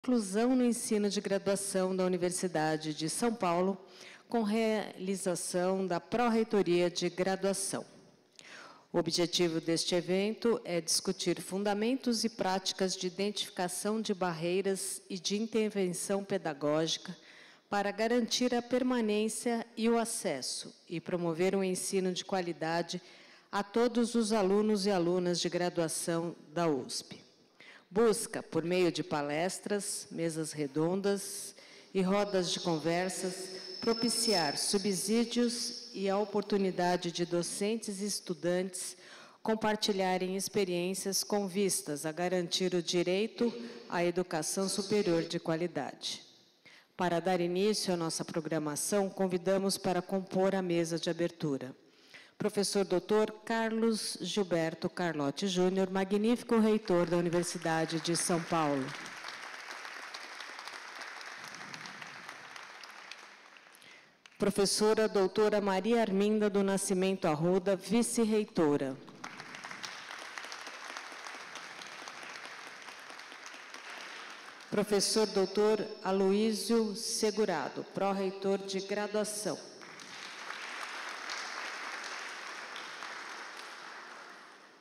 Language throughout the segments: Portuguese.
Inclusão no ensino de graduação da Universidade de São Paulo, com realização da Pró-Reitoria de Graduação. O objetivo deste evento é discutir fundamentos e práticas de identificação de barreiras e de intervenção pedagógica para garantir a permanência e o acesso e promover um ensino de qualidade a todos os alunos e alunas de graduação da USP. Busca, por meio de palestras, mesas redondas e rodas de conversas, propiciar subsídios e a oportunidade de docentes e estudantes compartilharem experiências com vistas a garantir o direito à educação superior de qualidade. Para dar início à nossa programação, convidamos para compor a mesa de abertura Professor Dr. Carlos Gilberto Carlotti Júnior, magnífico reitor da Universidade de São Paulo. Professora doutora Maria Arminda do Nascimento Arruda, vice-reitora. Professor doutor Aloísio Segurado, pró-reitor de graduação.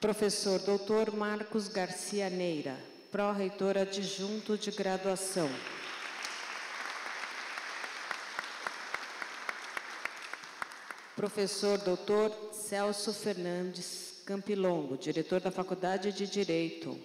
Professor doutor Marcos Garcia Neira, pró-reitor adjunto de graduação. Professor doutor Celso Fernandes Campilongo, diretor da Faculdade de Direito.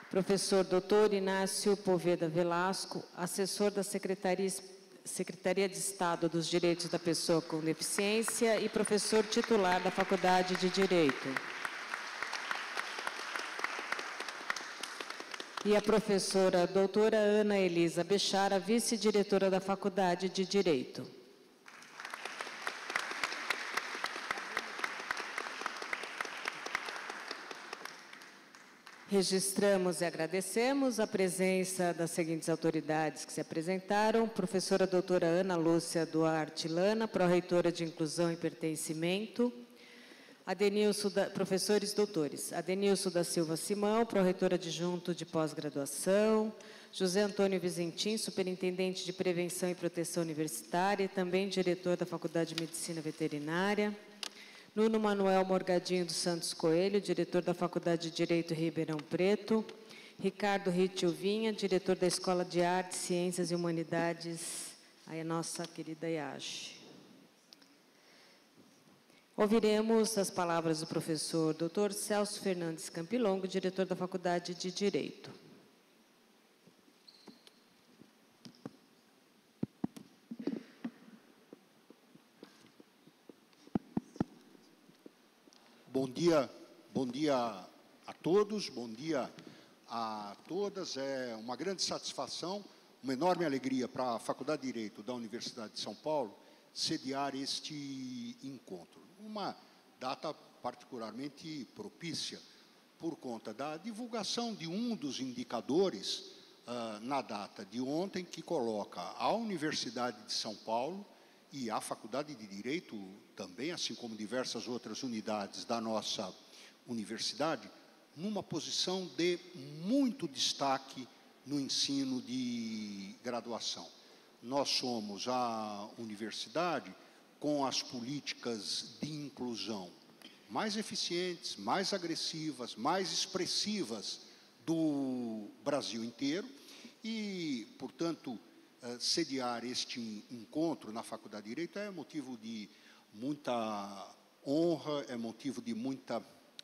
Professor doutor Inácio Poveda Velasco, assessor da Secretaria de Estado dos Direitos da Pessoa com Deficiência e professor titular da Faculdade de Direito. E a professora doutora Ana Elisa Bechara, vice-diretora da Faculdade de Direito. Registramos e agradecemos a presença das seguintes autoridades que se apresentaram: professora doutora Ana Lúcia Duarte Lana, pró-reitora de Inclusão e Pertencimento. Professores doutores: Adenilson da Silva Simão, pró-reitor adjunto de pós-graduação. José Antônio Vizentim, superintendente de Prevenção e Proteção Universitária e também diretor da Faculdade de Medicina Veterinária. Nuno Manuel Morgadinho dos Santos Coelho, diretor da Faculdade de Direito Ribeirão Preto. Ricardo Ritio Vinha, diretor da Escola de Artes, Ciências e Humanidades, a nossa querida IACH. Ouviremos as palavras do professor Dr. Celso Fernandes Campilongo, diretor da Faculdade de Direito. Bom dia a todos, bom dia a todas. É uma grande satisfação, uma enorme alegria para a Faculdade de Direito da Universidade de São Paulo sediar este encontro. Uma data particularmente propícia por conta da divulgação de um dos indicadores na data de ontem, que coloca a Universidade de São Paulo e a Faculdade de Direito também, assim como diversas outras unidades da nossa universidade, numa posição de muito destaque no ensino de graduação. Nós somos a universidade com as políticas de inclusão mais eficientes, mais agressivas, mais expressivas do Brasil inteiro e, portanto, sediar este encontro na Faculdade de Direito é motivo de muita honra, é motivo de muita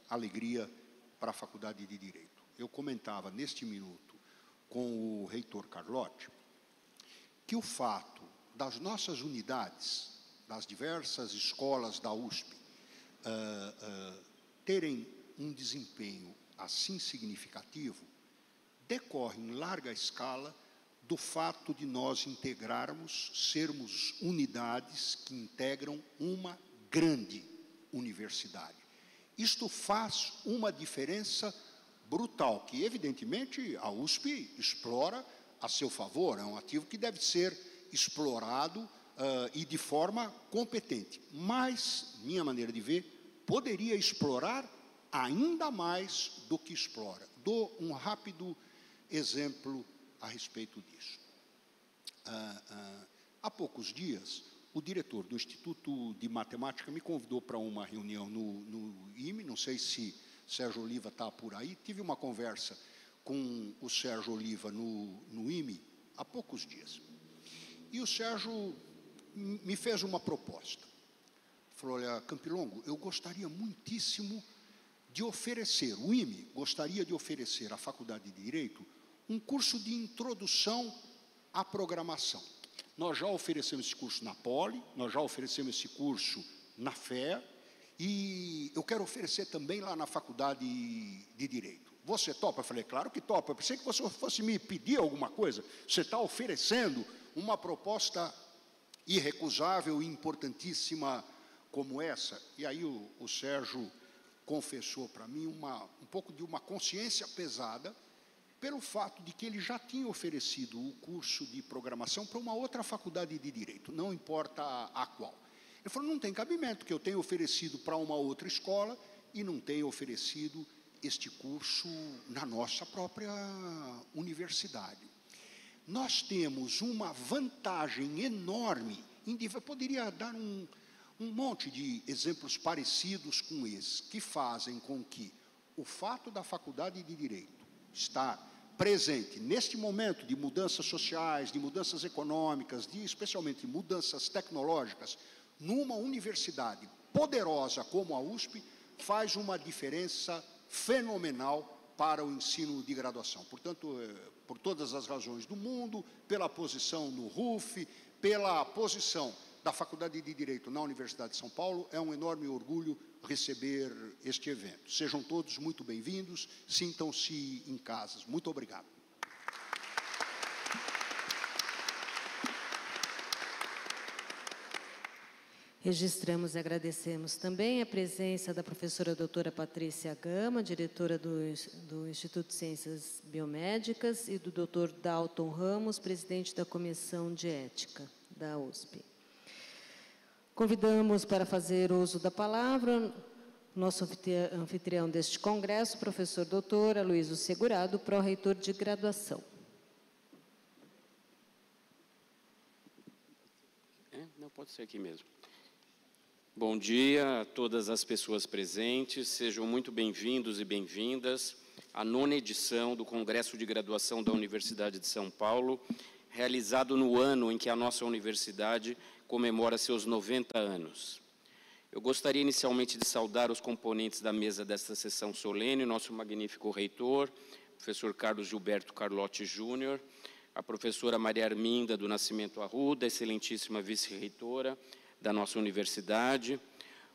alegria para a Faculdade de Direito. Eu comentava neste minuto com o reitor Carlotti que o fato das nossas unidades, das diversas escolas da USP, terem um desempenho assim significativo, decorre em larga escala do fato de nós sermos unidades que integram uma grande universidade. Isto faz uma diferença brutal, que evidentemente a USP explora a seu favor, é um ativo que deve ser explorado e de forma competente. Mas, minha maneira de ver, poderia explorar ainda mais do que explora. Dou um rápido exemplo a respeito disso. Há poucos dias, o diretor do Instituto de Matemática me convidou para uma reunião no IME, não sei se Sérgio Oliva está por aí, tive uma conversa com o Sérgio Oliva no IME há poucos dias. E o Sérgio me fez uma proposta. Falou, olha, Campilongo, eu gostaria muitíssimo de oferecer, o IME gostaria de oferecer à Faculdade de Direito um curso de introdução à programação. Nós já oferecemos esse curso na Poli, nós já oferecemos esse curso na FEA, e eu quero oferecer também lá na Faculdade de Direito. Você topa? Eu falei, claro que topa. Eu pensei que você fosse me pedir alguma coisa. Você está oferecendo uma proposta irrecusável e importantíssima como essa. E aí o Sérgio confessou para mim um pouco de uma consciência pesada pelo fato de que ele já tinha oferecido o curso de programação para uma outra faculdade de Direito, não importa a qual. Ele falou, não tem cabimento, que eu tenho oferecido para uma outra escola e não tenho oferecido este curso na nossa própria universidade. Nós temos uma vantagem enorme, eu poderia dar um monte de exemplos parecidos com esse, que fazem com que o fato da Faculdade de Direito estar presente neste momento de mudanças sociais, de mudanças econômicas, de especialmente mudanças tecnológicas, numa universidade poderosa como a USP, faz uma diferença fenomenal para o ensino de graduação. Portanto, por todas as razões do mundo, pela posição no RUF, pela posição da Faculdade de Direito na Universidade de São Paulo, é um enorme orgulho receber este evento. Sejam todos muito bem-vindos, sintam-se em casa. Muito obrigado. Registramos e agradecemos também a presença da professora doutora Patrícia Gama, diretora do Instituto de Ciências Biomédicas, e do doutor Dalton Ramos, presidente da Comissão de Ética da USP. Convidamos para fazer uso da palavra nosso anfitrião deste congresso, professor doutor Aloysio Segurado, pró-reitor de graduação. Não, pode ser aqui mesmo. Bom dia a todas as pessoas presentes, sejam muito bem-vindos e bem-vindas à 9ª edição do Congresso de Graduação da Universidade de São Paulo, realizado no ano em que a nossa universidade comemora seus 90 anos. Eu gostaria inicialmente de saudar os componentes da mesa desta sessão solene, nosso magnífico reitor, professor Carlos Gilberto Carlotti Júnior, a professora Maria Arminda do Nascimento Arruda, excelentíssima vice-reitora da nossa universidade,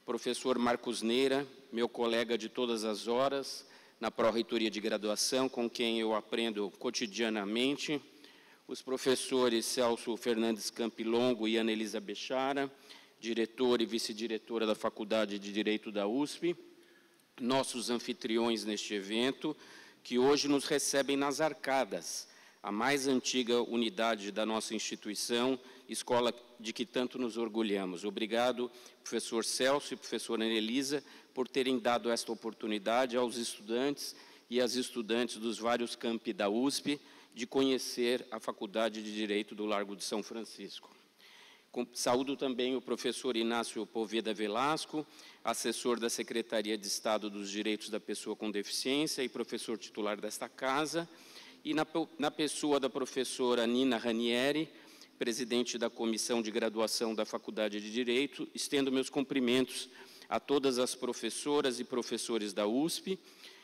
professor Marcos Neira, meu colega de todas as horas, na pró-reitoria de graduação, com quem eu aprendo cotidianamente, os professores Celso Fernandes Campilongo e Ana Elisa Bechara, diretora e vice-diretora da Faculdade de Direito da USP, nossos anfitriões neste evento, que hoje nos recebem nas Arcadas, a mais antiga unidade da nossa instituição, escola de que tanto nos orgulhamos. Obrigado, professor Celso e professora Ana Elisa, por terem dado esta oportunidade aos estudantes e às estudantes dos vários campi da USP de conhecer a Faculdade de Direito do Largo de São Francisco. Saúdo também o professor Inácio Poveda Velasco, assessor da Secretaria de Estado dos Direitos da Pessoa com Deficiência e professor titular desta casa, e na pessoa da professora Nina Ranieri, presidente da Comissão de Graduação da Faculdade de Direito, estendo meus cumprimentos a todas as professoras e professores da USP,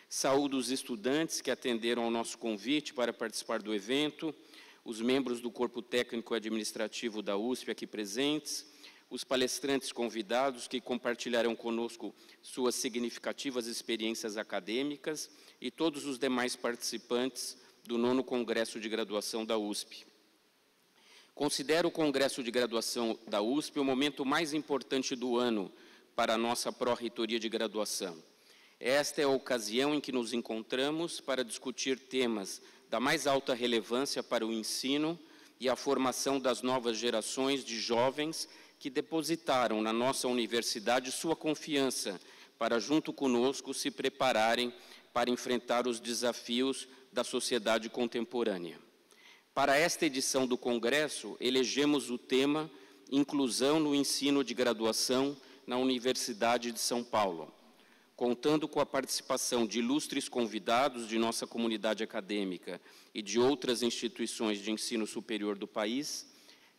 saúdo os estudantes que atenderam ao nosso convite para participar do evento, os membros do Corpo Técnico e Administrativo da USP aqui presentes, os palestrantes convidados que compartilharão conosco suas significativas experiências acadêmicas e todos os demais participantes do 9º Congresso de Graduação da USP. Considero o Congresso de Graduação da USP o momento mais importante do ano para a nossa pró-reitoria de graduação. Esta é a ocasião em que nos encontramos para discutir temas da mais alta relevância para o ensino e a formação das novas gerações de jovens que depositaram na nossa universidade sua confiança para, junto conosco, se prepararem para enfrentar os desafios da sociedade contemporânea. Para esta edição do Congresso, elegemos o tema Inclusão no Ensino de Graduação na Universidade de São Paulo, contando com a participação de ilustres convidados de nossa comunidade acadêmica e de outras instituições de ensino superior do país.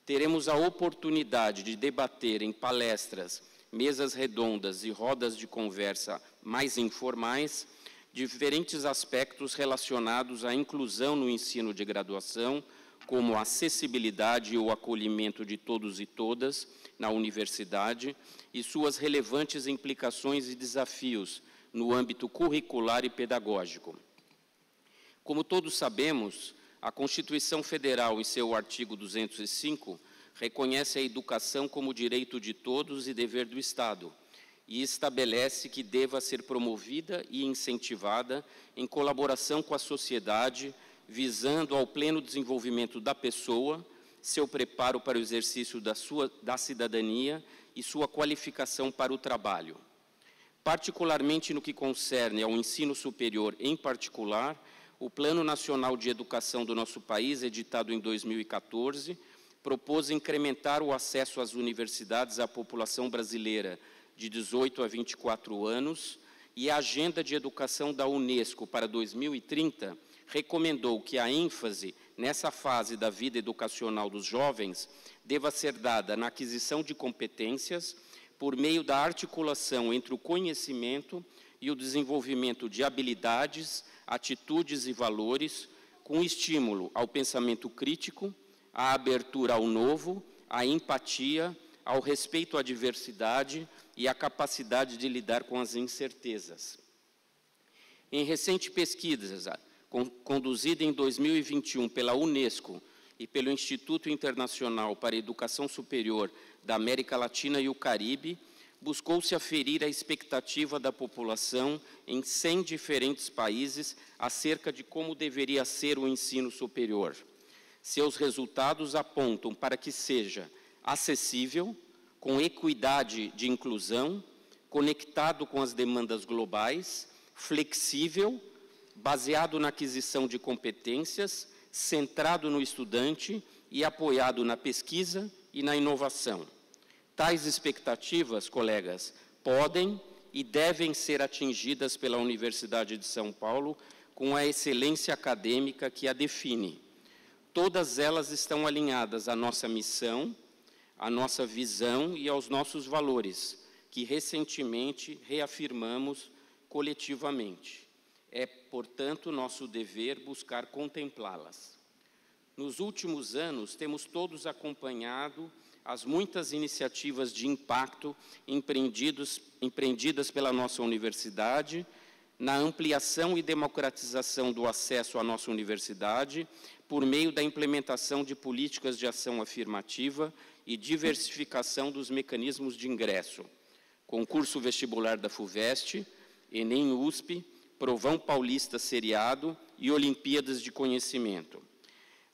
Teremos a oportunidade de debater em palestras, mesas redondas e rodas de conversa mais informais diferentes aspectos relacionados à inclusão no ensino de graduação, como a acessibilidade e o acolhimento de todos e todas na universidade e suas relevantes implicações e desafios no âmbito curricular e pedagógico. Como todos sabemos, a Constituição Federal, em seu artigo 205, reconhece a educação como direito de todos e dever do Estado, e estabelece que deva ser promovida e incentivada em colaboração com a sociedade, visando ao pleno desenvolvimento da pessoa, seu preparo para o exercício da cidadania e sua qualificação para o trabalho. Particularmente no que concerne ao ensino superior em particular, o Plano Nacional de Educação do nosso país, editado em 2014, propôs incrementar o acesso às universidades à população brasileira de 18 a 24 anos, e a Agenda de Educação da Unesco para 2030 recomendou que a ênfase nessa fase da vida educacional dos jovens deva ser dada na aquisição de competências por meio da articulação entre o conhecimento e o desenvolvimento de habilidades, atitudes e valores, com estímulo ao pensamento crítico, à abertura ao novo, à empatia, ao respeito à diversidade e à capacidade de lidar com as incertezas. Em recente pesquisa, conduzida em 2021 pela Unesco e pelo Instituto Internacional para a Educação Superior da América Latina e o Caribe, buscou-se aferir a expectativa da população em 100 diferentes países acerca de como deveria ser o ensino superior. Seus resultados apontam para que seja acessível, com equidade de inclusão, conectado com as demandas globais, flexível, baseado na aquisição de competências, centrado no estudante e apoiado na pesquisa e na inovação. Tais expectativas, colegas, podem e devem ser atingidas pela Universidade de São Paulo com a excelência acadêmica que a define. Todas elas estão alinhadas à nossa missão, à nossa visão e aos nossos valores, que recentemente reafirmamos coletivamente. É, portanto, nosso dever buscar contemplá-las. Nos últimos anos, temos todos acompanhado as muitas iniciativas de impacto empreendidas pela nossa universidade, na ampliação e democratização do acesso à nossa universidade, por meio da implementação de políticas de ação afirmativa e diversificação dos mecanismos de ingresso, concurso vestibular da FUVEST, Enem USP, Provão Paulista seriado e Olimpíadas de Conhecimento.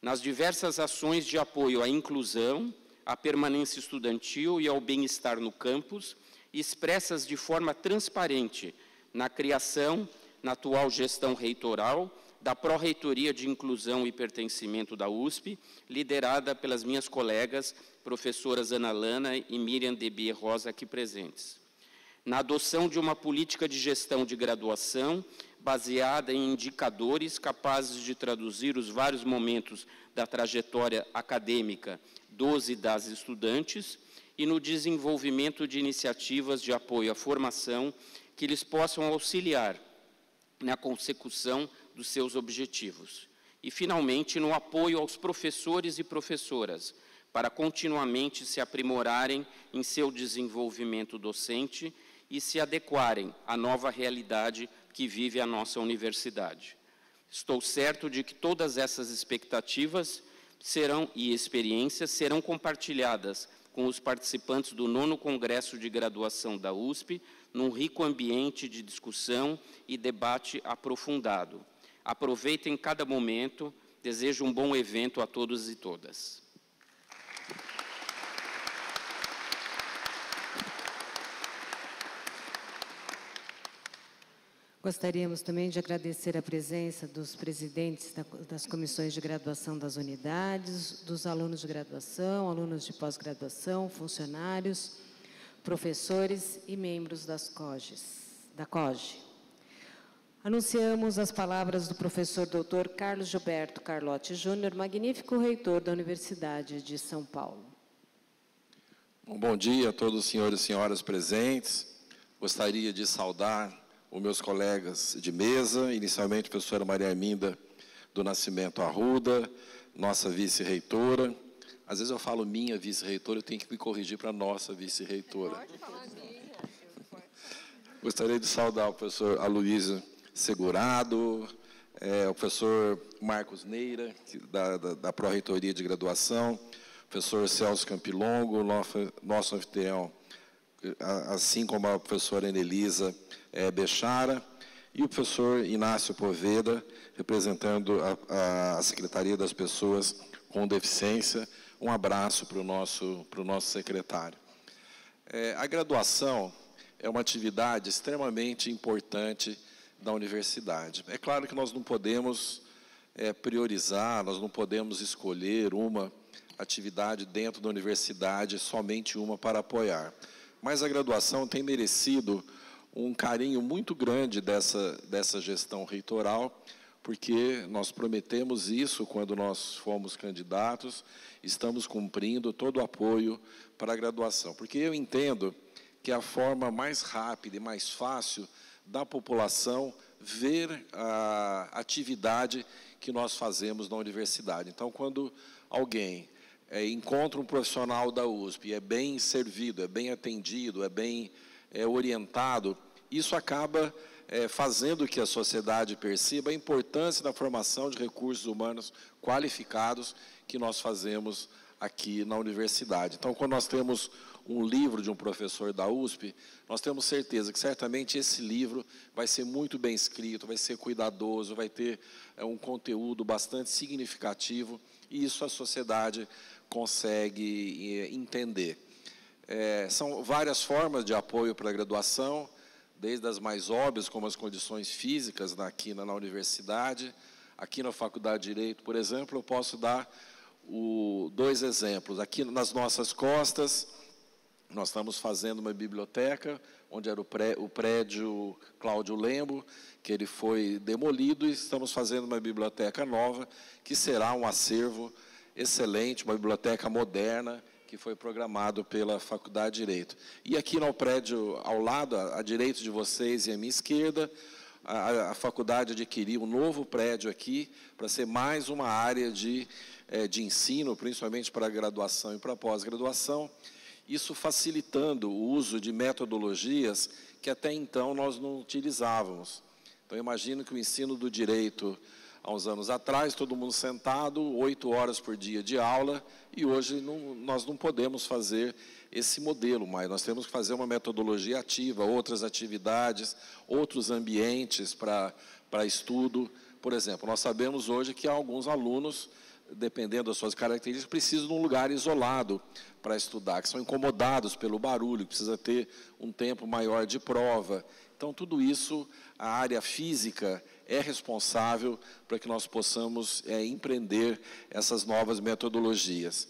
Nas diversas ações de apoio à inclusão, à permanência estudantil e ao bem-estar no campus, expressas de forma transparente na criação, na atual gestão reitoral, da Pró-Reitoria de Inclusão e Pertencimento da USP, liderada pelas minhas colegas, professoras Ana Lana e Miriam Debier Rosa, aqui presentes. Na adoção de uma política de gestão de graduação, baseada em indicadores capazes de traduzir os vários momentos da trajetória acadêmica dos e das estudantes, e no desenvolvimento de iniciativas de apoio à formação que lhes possam auxiliar na consecução dos seus objetivos. E, finalmente, no apoio aos professores e professoras, para continuamente se aprimorarem em seu desenvolvimento docente e se adequarem à nova realidade que vive a nossa universidade. Estou certo de que todas essas expectativas e experiências serão compartilhadas com os participantes do 9º Congresso de Graduação da USP, num rico ambiente de discussão e debate aprofundado. Aproveitem cada momento, desejo um bom evento a todos e todas. Gostaríamos também de agradecer a presença dos presidentes das comissões de graduação das unidades, dos alunos de graduação, alunos de pós-graduação, funcionários, professores e membros da COGE. Anunciamos as palavras do professor Dr. Carlos Gilberto Carlotti Júnior, magnífico reitor da Universidade de São Paulo. Bom dia a todos os senhores e senhoras presentes. Gostaria de saudar os meus colegas de mesa, inicialmente a professora Maria Arminda do Nascimento Arruda, nossa vice-reitora. Às vezes eu falo minha vice-reitora, eu tenho que me corrigir para nossa vice-reitora. Pode falar minha. Gostaria de saudar o professor Aloysio Segurado, o professor Marcos Neira, da Pró-Reitoria de Graduação, o professor Celso Campilongo, nosso anfitrião, assim como a professora Enelisa Bechara, e o professor Inácio Poveda, representando a Secretaria das Pessoas com Deficiência. Um abraço para o nosso secretário. A graduação é uma atividade extremamente importante da universidade. É claro que nós não podemos priorizar, nós não podemos escolher uma atividade dentro da universidade, somente uma para apoiar. Mas a graduação tem merecido um carinho muito grande dessa gestão reitoral, porque nós prometemos isso quando nós fomos candidatos, estamos cumprindo todo o apoio para a graduação. Porque eu entendo que é a forma mais rápida e mais fácil da população ver a atividade que nós fazemos na universidade. Então, quando alguém encontra um profissional da USP e é bem servido, é bem atendido, é bem orientado, isso acaba fazendo que a sociedade perceba a importância da formação de recursos humanos qualificados que nós fazemos aqui na universidade. Então, quando nós temos um livro de um professor da USP, nós temos certeza que certamente esse livro vai ser muito bem escrito, vai ser cuidadoso, vai ter um conteúdo bastante significativo, e isso a sociedade consegue entender. São várias formas de apoio para a graduação, desde as mais óbvias, como as condições físicas aqui na universidade. Aqui na Faculdade de Direito, por exemplo, eu posso dar dois exemplos. Aqui nas nossas costas, nós estamos fazendo uma biblioteca, onde era o prédio Cláudio Lembo, que ele foi demolido, e estamos fazendo uma biblioteca nova, que será um acervo excelente, uma biblioteca moderna, que foi programado pela Faculdade de Direito. E aqui no prédio ao lado, à direita de vocês e à minha esquerda, a faculdade adquiriu um novo prédio aqui, para ser mais uma área de ensino, principalmente para a graduação e para a pós-graduação, isso facilitando o uso de metodologias que até então nós não utilizávamos. Então, eu imagino que o ensino do direito, há uns anos atrás, todo mundo sentado, 8 horas por dia de aula, e hoje nós não podemos fazer esse modelo mais. Nós temos que fazer uma metodologia ativa, outras atividades, outros ambientes para estudo. Por exemplo, nós sabemos hoje que há alguns alunos, dependendo das suas características, precisam de um lugar isolado para estudar, que são incomodados pelo barulho, que precisa ter um tempo maior de prova. Então, tudo isso, a área física é responsável para que nós possamos empreender essas novas metodologias.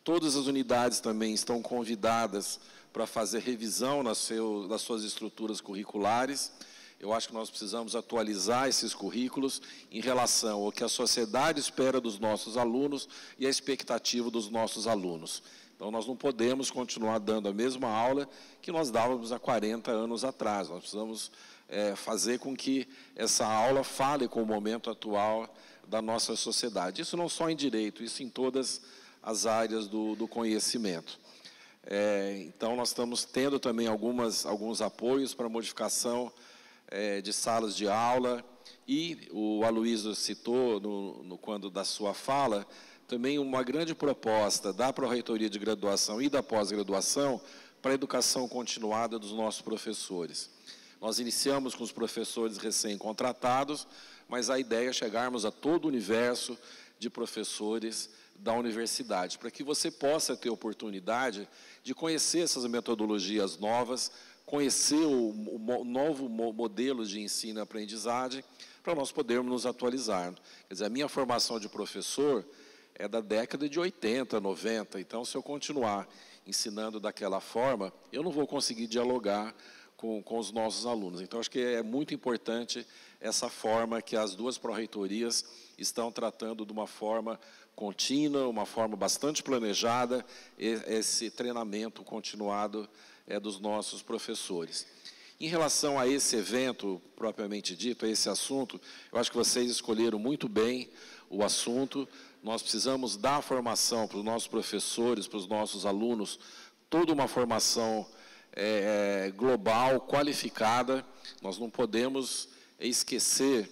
Todas as unidades também estão convidadas para fazer revisão das suas estruturas curriculares. Eu acho que nós precisamos atualizar esses currículos em relação ao que a sociedade espera dos nossos alunos e a expectativa dos nossos alunos. Então, nós não podemos continuar dando a mesma aula que nós dávamos há 40 anos atrás. Nós precisamos fazer com que essa aula fale com o momento atual da nossa sociedade. Isso não só em direito, isso em todas as áreas do conhecimento. Então, nós estamos tendo também alguns apoios para modificação de salas de aula, e o Aloysio citou, quando da sua fala, também uma grande proposta da Pró-Reitoria de Graduação e da Pós-Graduação para a educação continuada dos nossos professores. Nós iniciamos com os professores recém-contratados, mas a ideia é chegarmos a todo o universo de professores da universidade, para que você possa ter oportunidade de conhecer essas metodologias novas conhecer o novo modelo de ensino e aprendizagem para nós podermos nos atualizar. Quer dizer, a minha formação de professor é da década de 80, 90, então se eu continuar ensinando daquela forma, eu não vou conseguir dialogar com os nossos alunos. Então, acho que é muito importante essa forma que as duas pró-reitorias estão tratando de uma forma contínua, uma forma bastante planejada, esse treinamento continuado dos nossos professores. Em relação a esse evento, propriamente dito, a esse assunto, eu acho que vocês escolheram muito bem o assunto. Nós precisamos dar formação para os nossos professores, para os nossos alunos, toda uma formação global, qualificada. Nós não podemos esquecer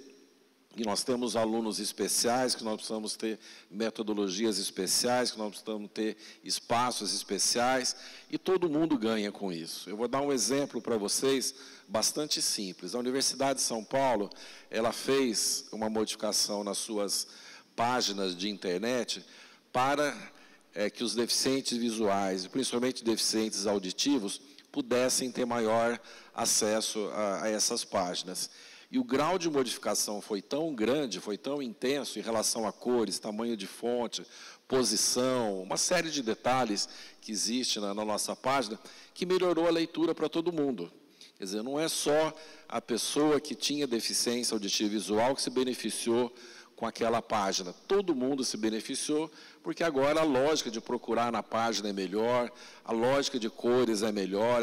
que nós temos alunos especiais, que nós precisamos ter metodologias especiais, que nós precisamos ter espaços especiais, e todo mundo ganha com isso. Eu vou dar um exemplo para vocês, bastante simples. A Universidade de São Paulo, ela fez uma modificação nas suas páginas de internet para que os deficientes visuais, principalmente deficientes auditivos, pudessem ter maior acesso a essas páginas. E o grau de modificação foi tão grande, foi tão intenso em relação a cores, tamanho de fonte, posição, uma série de detalhes que existe na nossa página, que melhorou a leitura para todo mundo. Quer dizer, não é só a pessoa que tinha deficiência auditiva e visual que se beneficiou com aquela página. Todo mundo se beneficiou, porque agora a lógica de procurar na página é melhor, a lógica de cores é melhor,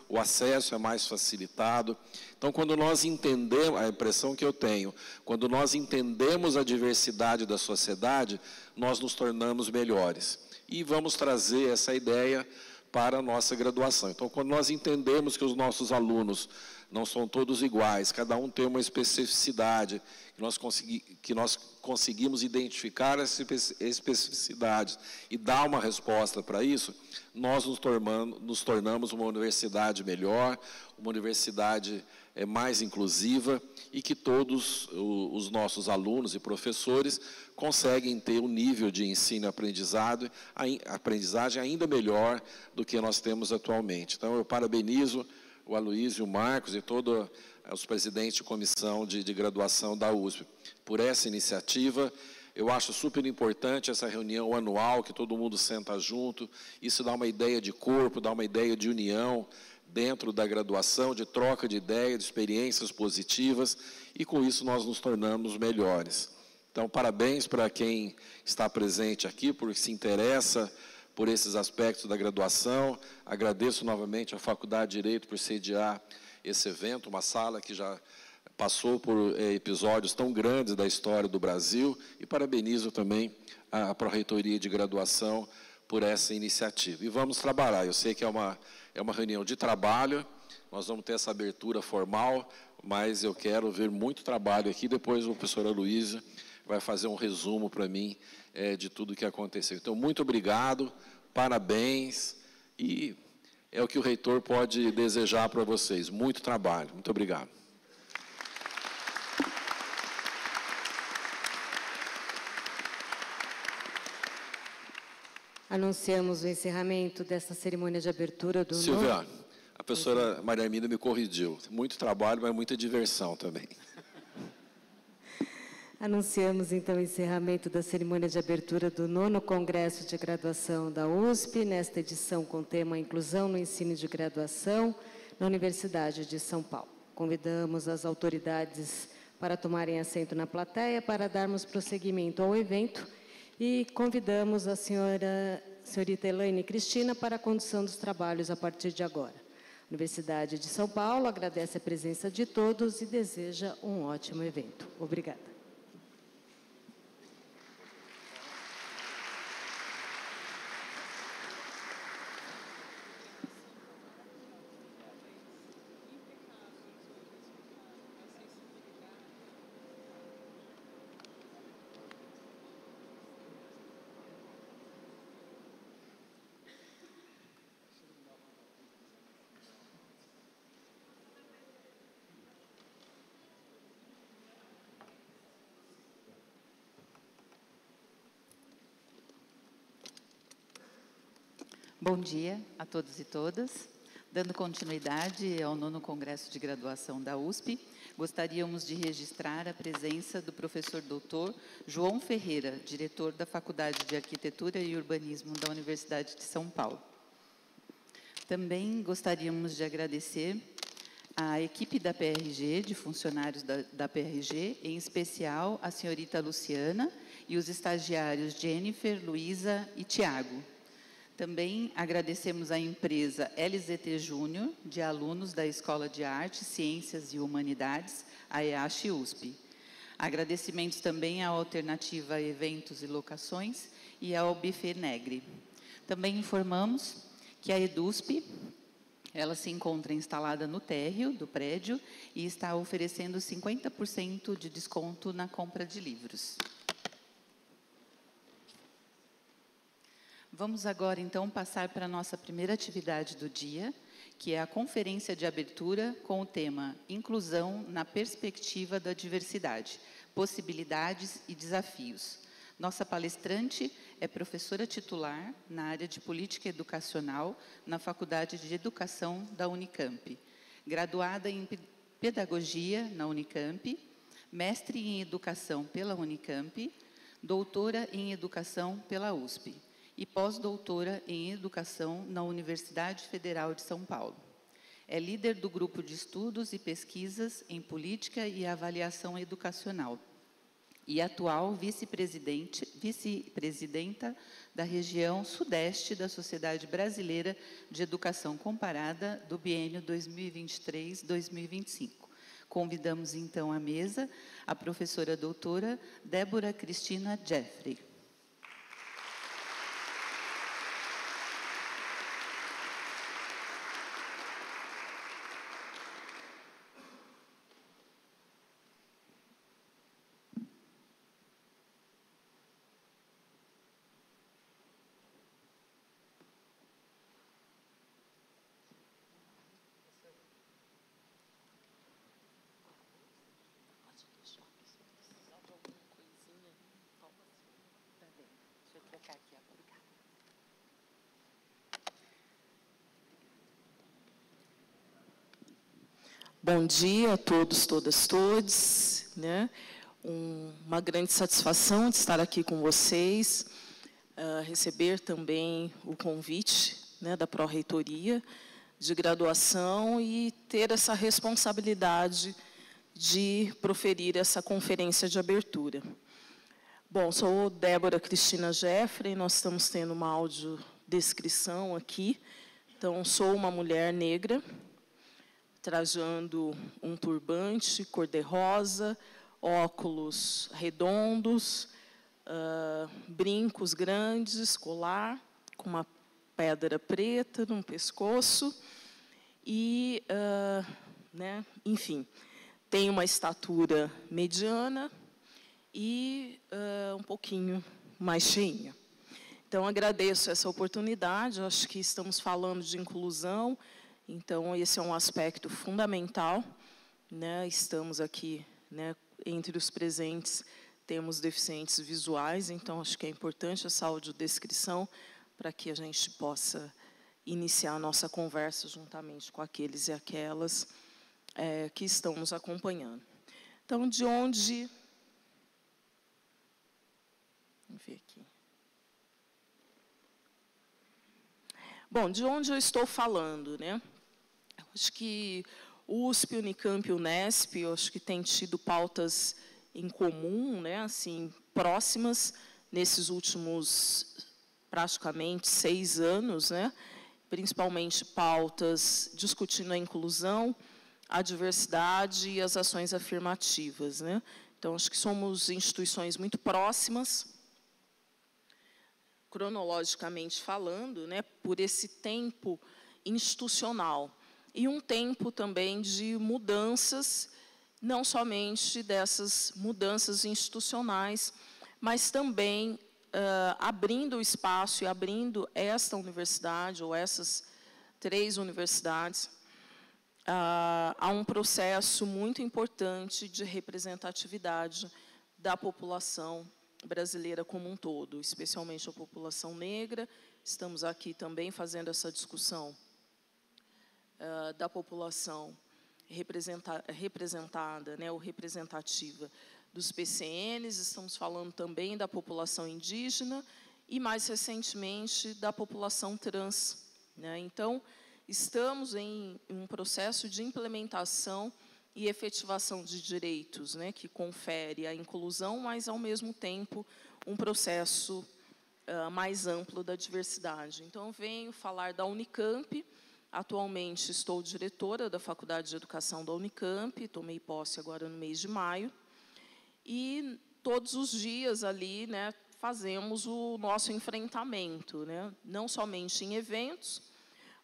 o acesso é mais facilitado. Então, quando nós entendemos, a impressão que eu tenho, quando nós entendemos a diversidade da sociedade, nós nos tornamos melhores. E vamos trazer essa ideia para a nossa graduação. Então, quando nós entendemos que os nossos alunos não são todos iguais, cada um tem uma especificidade, que nós conseguimos identificar essas especificidades e dar uma resposta para isso, nós nos tornamos uma universidade melhor, uma universidade mais inclusiva, e que todos os nossos alunos e professores conseguem ter um nível de ensino e aprendizagem ainda melhor do que nós temos atualmente. Então, eu parabenizo o Aloysio, o Marcos e todos os presidentes de comissão de graduação da USP por essa iniciativa. Eu acho super importante essa reunião anual, que todo mundo senta junto. Isso dá uma ideia de corpo, dá uma ideia de união dentro da graduação, de troca de ideias, de experiências positivas, e com isso nós nos tornamos melhores. Então, parabéns para quem está presente aqui, porque se interessa por esses aspectos da graduação. Agradeço novamente à Faculdade de Direito por sediar esse evento, uma sala que já passou por episódios tão grandes da história do Brasil, e parabenizo também a Pró-Reitoria de Graduação por essa iniciativa. E vamos trabalhar. Eu sei que é uma reunião de trabalho, nós vamos ter essa abertura formal, mas eu quero ver muito trabalho aqui. Depois o professor Aloysio vai fazer um resumo para mim de tudo o que aconteceu. Então, muito obrigado, parabéns, e é o que o reitor pode desejar para vocês. Muito trabalho. Muito obrigado. Anunciamos o encerramento desta cerimônia de abertura do Silvia, a professora Maria Arminda me corrigiu. Muito trabalho, mas muita diversão também. Anunciamos, então, o encerramento da cerimônia de abertura do 9º Congresso de Graduação da USP, nesta edição com o tema Inclusão no Ensino de Graduação na Universidade de São Paulo. Convidamos as autoridades para tomarem assento na plateia para darmos prosseguimento ao evento e convidamos a senhorita Elaine Cristina para a condução dos trabalhos a partir de agora. A Universidade de São Paulo agradece a presença de todos e deseja um ótimo evento. Obrigada. Bom dia a todos e todas. Dando continuidade ao 9º Congresso de Graduação da USP, gostaríamos de registrar a presença do professor doutor João Ferreira, diretor da Faculdade de Arquitetura e Urbanismo da Universidade de São Paulo. Também gostaríamos de agradecer a equipe da PRG, de funcionários da PRG, em especial a senhorita Luciana e os estagiários Jennifer, Luísa e Tiago. Também agradecemos à empresa LZT Júnior, de alunos da Escola de Artes, Ciências e Humanidades, a EASH USP. Agradecimentos também à Alternativa Eventos e Locações e ao Buffet Negre. Também informamos que a EDUSP, ela se encontra instalada no térreo do prédio e está oferecendo 50% de desconto na compra de livros. Vamos agora, então, passar para a nossa primeira atividade do dia, que é a conferência de abertura com o tema Inclusão na perspectiva da diversidade, possibilidades e desafios. Nossa palestrante é professora titular na área de Política Educacional na Faculdade de Educação da Unicamp, graduada em Pedagogia na Unicamp, mestre em Educação pela Unicamp, doutora em Educação pela USP e pós-doutora em Educação na Universidade Federal de São Paulo. É líder do Grupo de Estudos e Pesquisas em Política e Avaliação Educacional e atual vice-presidenta da região Sudeste da Sociedade Brasileira de Educação Comparada do biênio 2023-2025. Convidamos, então, à mesa a professora doutora Débora Cristina Jeffrey. Bom dia a todos, todas, todes, né? Uma grande satisfação de estar aqui com vocês, receber também o convite, né, da Pró-Reitoria de Graduação e ter essa responsabilidade de proferir essa conferência de abertura. Bom, sou Débora Cristina Jeffrey, nós estamos tendo uma audiodescrição aqui. Então, sou uma mulher negra, trajando um turbante cor-de-rosa, óculos redondos, brincos grandes, colar, com uma pedra preta no pescoço e, né, enfim, tem uma estatura mediana e um pouquinho mais cheinha. Então, agradeço essa oportunidade, eu acho que estamos falando de inclusão, então, esse é um aspecto fundamental, né? Estamos aqui, né, entre os presentes, temos deficientes visuais, então acho que é importante essa audiodescrição para que a gente possa iniciar a nossa conversa juntamente com aqueles e aquelas que estão nos acompanhando. Então, de onde... Vamos ver aqui. Bom, de onde eu estou falando, né? Acho que USP, Unicamp e Unesp, eu acho que tem tido pautas em comum, né, assim, próximas, nesses últimos, praticamente, 6 anos, né, principalmente pautas discutindo a inclusão, a diversidade e as ações afirmativas, né. Então, acho que somos instituições muito próximas, cronologicamente falando, né, por esse tempo institucional. E um tempo também de mudanças, não somente dessas mudanças institucionais, mas também abrindo o espaço e abrindo esta universidade, ou essas 3 universidades, a um processo muito importante de representatividade da população brasileira como um todo, especialmente a população negra. Estamos aqui também fazendo essa discussão da população representada, né, ou representativa dos PCNs, estamos falando também da população indígena e, mais recentemente, da população trans, né? Então, estamos em um processo de implementação e efetivação de direitos, né, que confere a inclusão, mas, ao mesmo tempo, um processo mais amplo da diversidade. Então, venho falar da Unicamp. Atualmente, estou diretora da Faculdade de Educação da Unicamp, tomei posse agora no mês de maio, e todos os dias ali, né, fazemos o nosso enfrentamento, né, não somente em eventos,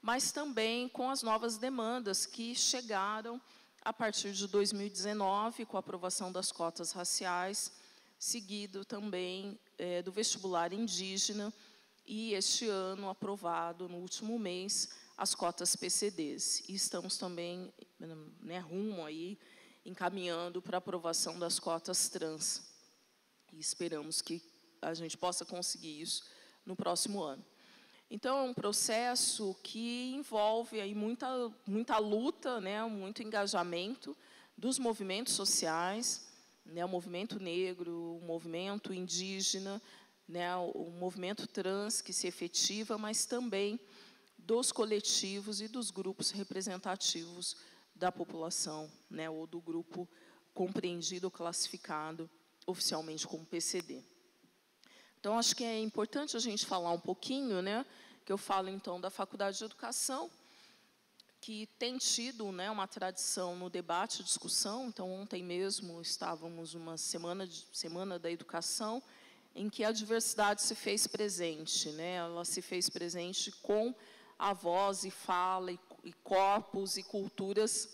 mas também com as novas demandas que chegaram a partir de 2019, com a aprovação das cotas raciais, seguido também do vestibular indígena, e este ano aprovado, no último mês, as cotas PCDs. E estamos também, né, rumo aí, encaminhando para a aprovação das cotas trans. E esperamos que a gente possa conseguir isso no próximo ano. Então, é um processo que envolve aí muita luta, né, muito engajamento dos movimentos sociais, né, o movimento negro, o movimento indígena, né, o movimento trans que se efetiva, mas também dos coletivos e dos grupos representativos da população, né, ou do grupo compreendido ou classificado oficialmente como PCD. Então, acho que é importante a gente falar um pouquinho, né, que eu falo, então, da Faculdade de Educação, que tem tido, né, uma tradição no debate e discussão. Então, ontem mesmo estávamos numa semana da educação, em que a diversidade se fez presente, né? Ela se fez presente com a voz e fala e corpos e culturas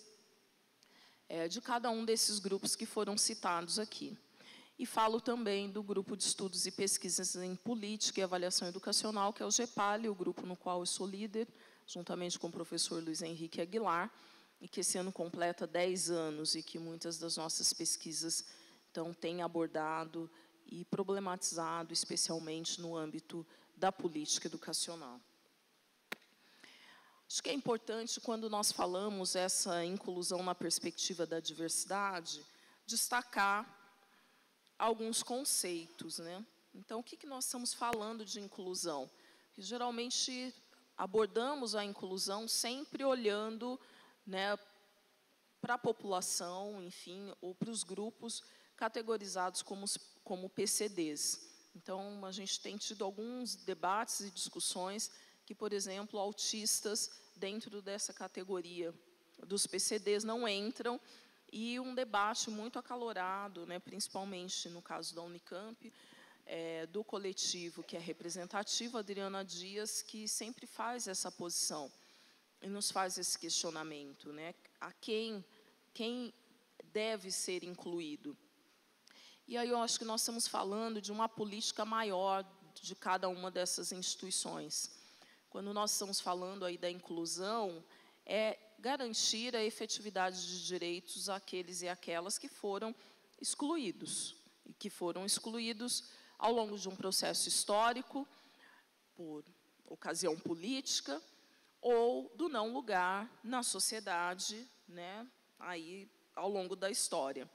de cada um desses grupos que foram citados aqui. E falo também do Grupo de Estudos e Pesquisas em Política e Avaliação Educacional, que é o GEPAL, o grupo no qual eu sou líder, juntamente com o professor Luiz Henrique Aguilar, e que esse ano completa 10 anos e que muitas das nossas pesquisas então, têm abordado e problematizado, especialmente no âmbito da política educacional. Acho que é importante, quando nós falamos essa inclusão na perspectiva da diversidade, destacar alguns conceitos, né? Então, o que nós estamos falando de inclusão? Porque, geralmente, abordamos a inclusão sempre olhando, né, para a população, enfim, ou para os grupos categorizados como PCDs. Então, a gente tem tido alguns debates e discussões que, por exemplo, autistas, dentro dessa categoria dos PCDs, não entram, e um debate muito acalorado, né, principalmente no caso da Unicamp, do coletivo que é representativo, Adriana Dias, que sempre faz essa posição e nos faz esse questionamento, né, a quem deve ser incluído. E aí eu acho que nós estamos falando de uma política maior de cada uma dessas instituições. Quando nós estamos falando aí da inclusão, é garantir a efetividade de direitos àqueles e aquelas que foram excluídos, e que foram excluídos ao longo de um processo histórico, por ocasião política, ou do não lugar na sociedade, né, aí, ao longo da história.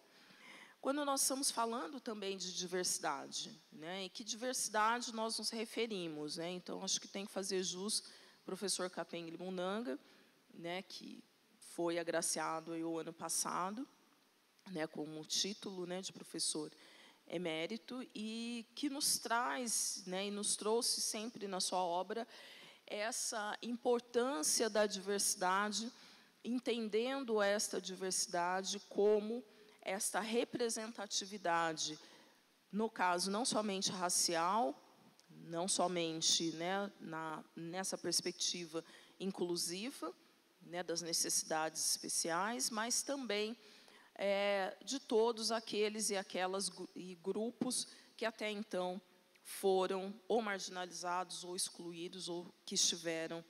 Quando nós estamos falando também de diversidade, né, e que diversidade nós nos referimos, né, então, acho que tem que fazer jus ao professor Kapengue Munanga, né, que foi agraciado aí o ano passado, né, com o título, né, de professor emérito, e que nos traz, né, e nos trouxe sempre na sua obra essa importância da diversidade, entendendo esta diversidade como esta representatividade, no caso não somente racial, não somente, né, nessa perspectiva inclusiva, né, das necessidades especiais, mas também de todos aqueles e aquelas e grupos que até então foram ou marginalizados ou excluídos, ou que estiveram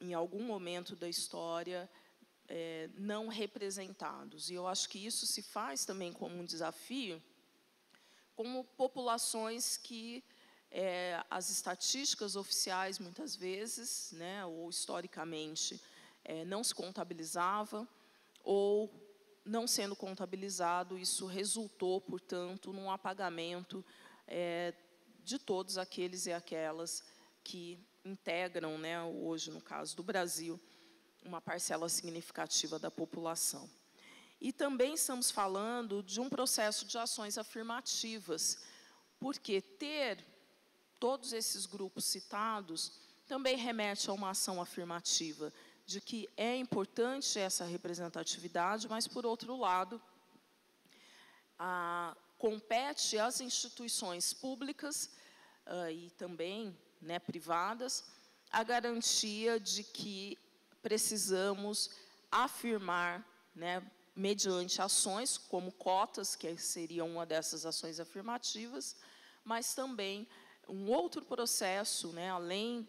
em algum momento da história não representados. E eu acho que isso se faz também como um desafio, como populações que as estatísticas oficiais, muitas vezes, né, ou historicamente, não se contabilizava, ou, não sendo contabilizado, isso resultou, portanto, num apagamento de todos aqueles e aquelas que integram, né, hoje, no caso do Brasil, uma parcela significativa da população. E também estamos falando de um processo de ações afirmativas, porque ter todos esses grupos citados também remete a uma ação afirmativa, de que é importante essa representatividade, mas, por outro lado, compete às instituições públicas e também, né, privadas, a garantia de que precisamos afirmar, né, mediante ações como cotas, que seriam uma dessas ações afirmativas, mas também um outro processo, né, além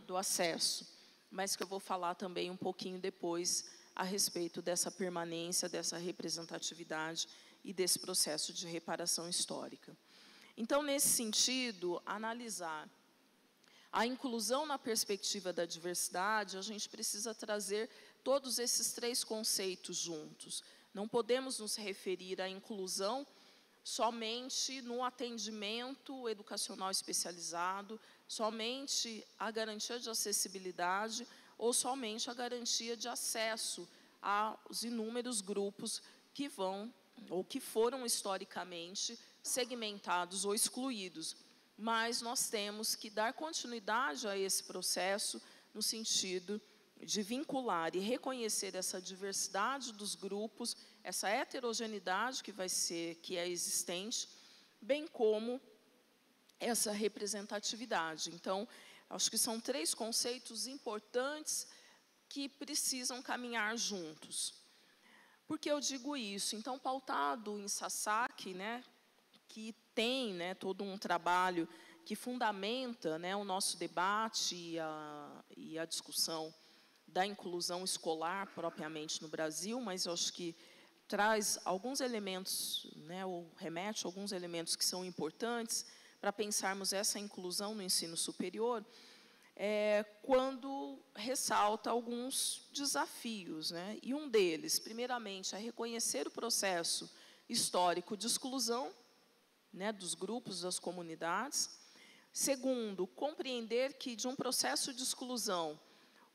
do acesso, mas que eu vou falar também um pouquinho depois a respeito dessa permanência, dessa representatividade e desse processo de reparação histórica. Então, nesse sentido, analisar a inclusão na perspectiva da diversidade, a gente precisa trazer todos esses três conceitos juntos. Não podemos nos referir à inclusão somente no atendimento educacional especializado, somente a garantia de acessibilidade ou somente a garantia de acesso aos inúmeros grupos que vão ou que foram historicamente segmentados ou excluídos. Mas nós temos que dar continuidade a esse processo no sentido de vincular e reconhecer essa diversidade dos grupos, essa heterogeneidade que é existente, bem como essa representatividade. Então, acho que são três conceitos importantes que precisam caminhar juntos. Por que eu digo isso? Então, pautado em SASAC, né, que tem, né, todo um trabalho que fundamenta, né, o nosso debate e a discussão da inclusão escolar propriamente no Brasil, mas eu acho que traz alguns elementos, né, ou remete a alguns elementos que são importantes para pensarmos essa inclusão no ensino superior, quando ressalta alguns desafios, né, e um deles, primeiramente, é reconhecer o processo histórico de exclusão, né, dos grupos, das comunidades. Segundo, compreender que de um processo de exclusão,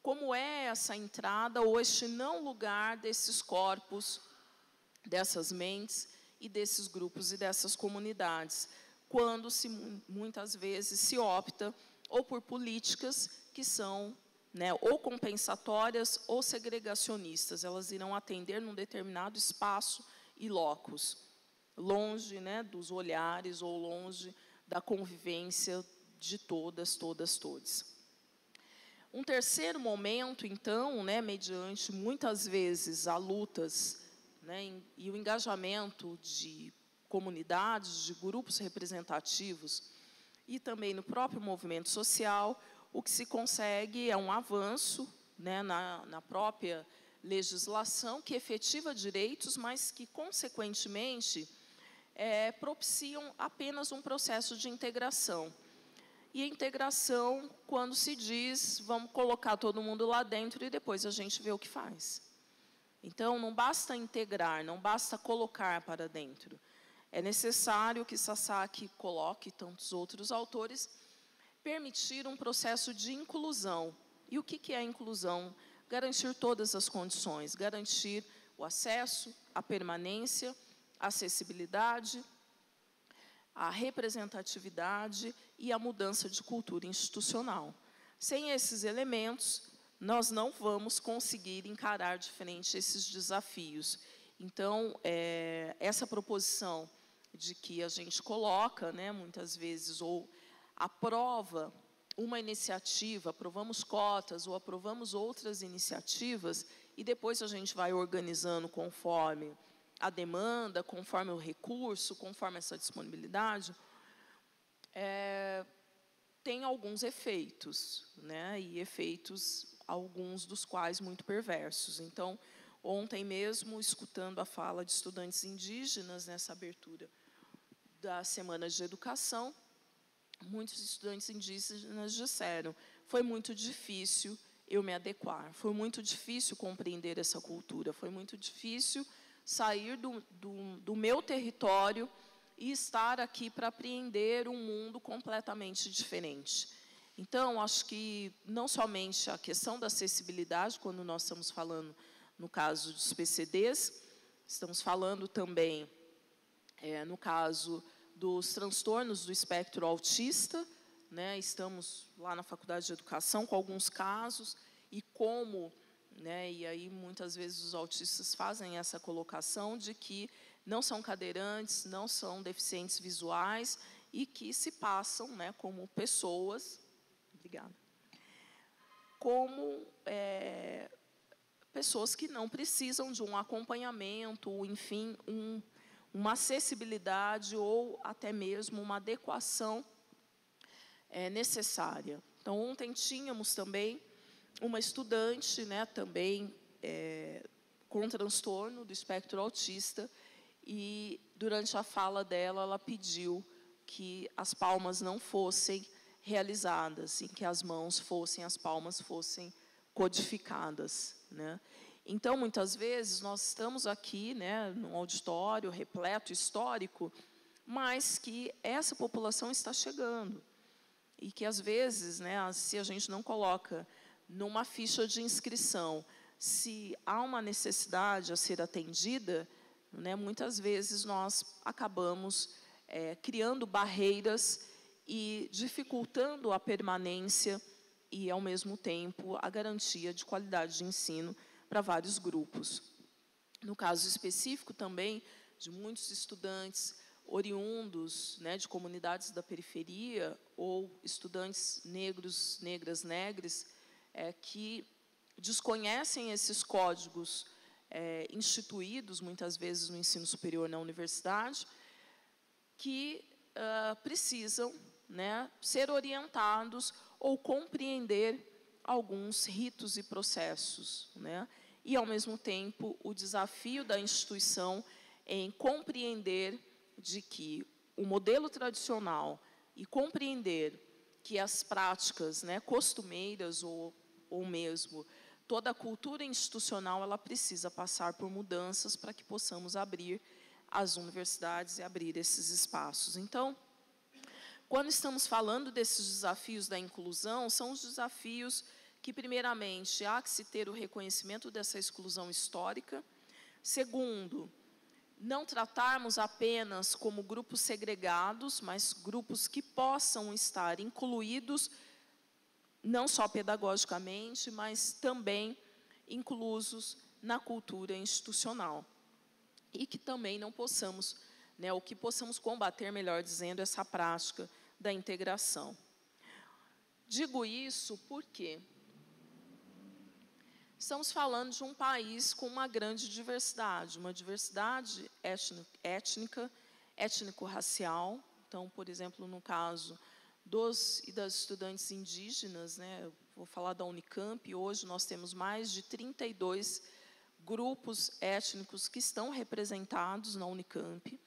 como é essa entrada ou este não lugar desses corpos, dessas mentes e desses grupos e dessas comunidades, quando muitas vezes se opta ou por políticas que são, né, ou compensatórias ou segregacionistas. Elas irão atender num determinado espaço e locus, longe, né, dos olhares ou longe da convivência de todas, todos. Um terceiro momento, então, né, mediante muitas vezes a lutas, né, e o engajamento de comunidades, de grupos representativos e também no próprio movimento social, o que se consegue é um avanço, né, na própria legislação que efetiva direitos, mas que, consequentemente, propiciam apenas um processo de integração. E a integração, quando se diz, vamos colocar todo mundo lá dentro e depois a gente vê o que faz. Então, não basta integrar, não basta colocar para dentro. É necessário que SASAC coloque, e tantos outros autores, permitir um processo de inclusão. E o que é a inclusão? Garantir todas as condições, garantir o acesso, a permanência, a acessibilidade, a representatividade e a mudança de cultura institucional. Sem esses elementos, nós não vamos conseguir encarar de frente esses desafios. Então, essa proposição de que a gente coloca, né, muitas vezes, ou aprova uma iniciativa, aprovamos cotas ou aprovamos outras iniciativas, e depois a gente vai organizando conforme a demanda, conforme o recurso, conforme essa disponibilidade, tem alguns efeitos, né, e efeitos, alguns dos quais muito perversos. Então, ontem mesmo, escutando a fala de estudantes indígenas nessa abertura das semanas de educação, muitos estudantes indígenas disseram: foi muito difícil eu me adequar. Foi muito difícil compreender essa cultura, foi muito difícil sair do meu território e estar aqui para apreender um mundo completamente diferente. Então, acho que não somente a questão da acessibilidade, quando nós estamos falando, no caso dos PCDs, estamos falando também, no caso dos transtornos do espectro autista, né, estamos lá na Faculdade de Educação com alguns casos, e como, né, e aí muitas vezes os autistas fazem essa colocação de que não são cadeirantes, não são deficientes visuais, e que se passam, né, como pessoas, obrigada, como pessoas que não precisam de um acompanhamento, ou, enfim, uma acessibilidade ou até mesmo uma adequação necessária. Então, ontem tínhamos também uma estudante, né, também com transtorno do espectro autista, e durante a fala dela, ela pediu que as palmas não fossem realizadas, e que as palmas fossem codificadas, né? Então, muitas vezes, nós estamos aqui, né, num auditório repleto, histórico, mas que essa população está chegando. E que, às vezes, né, se a gente não coloca numa ficha de inscrição, se há uma necessidade a ser atendida, né, muitas vezes nós acabamos criando barreiras e dificultando a permanência e, ao mesmo tempo, a garantia de qualidade de ensino para vários grupos. No caso específico também de muitos estudantes oriundos, né, de comunidades da periferia, ou estudantes negros, negras, negres, que desconhecem esses códigos instituídos, muitas vezes, no ensino superior na universidade, que precisam, né, ser orientados ou compreender alguns ritos e processos, né? E, ao mesmo tempo, o desafio da instituição em compreender de que o modelo tradicional e compreender que as práticas, né, costumeiras ou mesmo toda a cultura institucional, ela precisa passar por mudanças para que possamos abrir as universidades e abrir esses espaços. Então, quando estamos falando desses desafios da inclusão, são os desafios que, primeiramente, há que se ter o reconhecimento dessa exclusão histórica. Segundo, não tratarmos apenas como grupos segregados, mas grupos que possam estar incluídos, não só pedagogicamente, mas também inclusos na cultura institucional. E que também não possamos, né, ou que possamos combater, melhor dizendo, essa prática da integração. Digo isso porque estamos falando de um país com uma grande diversidade, uma diversidade étnica, étnico-racial. Então, por exemplo, no caso dos e das estudantes indígenas, né, eu vou falar da Unicamp, hoje nós temos mais de 32 grupos étnicos que estão representados na Unicamp.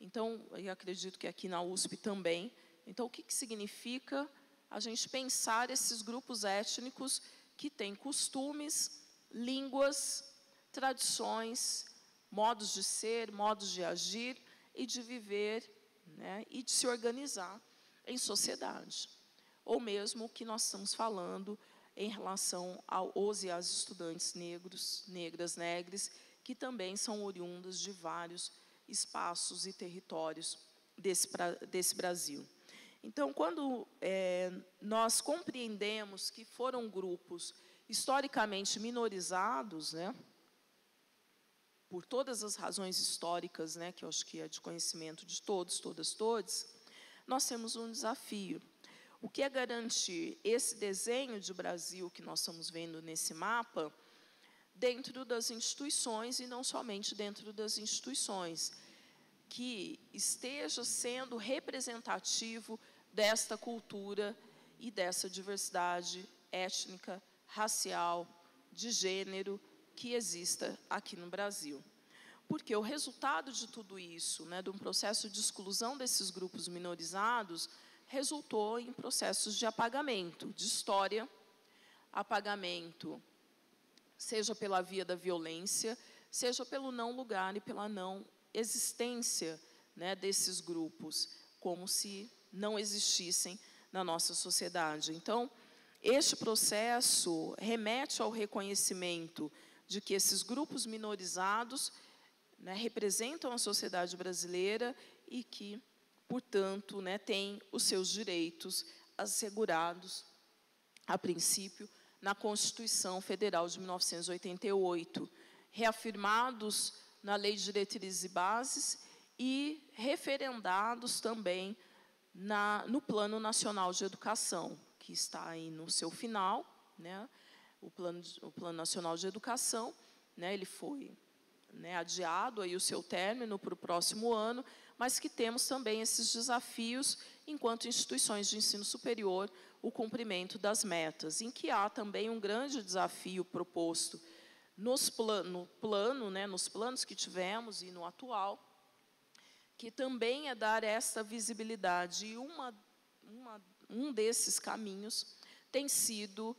Então, eu acredito que aqui na USP também. Então, o que significa a gente pensar esses grupos étnicos que têm costumes, línguas, tradições, modos de ser, modos de agir e de viver, né, e de se organizar em sociedade. Ou mesmo o que nós estamos falando em relação aos e às estudantes negros, negras, negres, que também são oriundas de vários espaços e territórios desse Brasil. Então, quando nós compreendemos que foram grupos historicamente minorizados, né, por todas as razões históricas, né, que eu acho que é de conhecimento de todos, todas, todes, nós temos um desafio. O que é garantir esse desenho de Brasil que nós estamos vendo nesse mapa dentro das instituições, e não somente dentro das instituições, que esteja sendo representativo desta cultura e dessa diversidade étnica, racial, de gênero que exista aqui no Brasil. Porque o resultado de tudo isso, né, de um processo de exclusão desses grupos minorizados, resultou em processos de apagamento de história, apagamento, seja pela via da violência, seja pelo não lugar e pela não existência, né, desses grupos, como se não existissem na nossa sociedade. Então, este processo remete ao reconhecimento de que esses grupos minorizados, né, representam a sociedade brasileira e que, portanto, né, têm os seus direitos assegurados, a princípio, na Constituição Federal de 1988, reafirmados na Lei de Diretrizes e Bases e referendados também no Plano Nacional de Educação, que está aí no seu final, né, o Plano Nacional de Educação, né, ele foi, né, adiado aí o seu término para o próximo ano, mas que temos também esses desafios, enquanto instituições de ensino superior, o cumprimento das metas, em que há também um grande desafio proposto nos planos que tivemos e no atual, que também é dar esta visibilidade. E um desses caminhos tem sido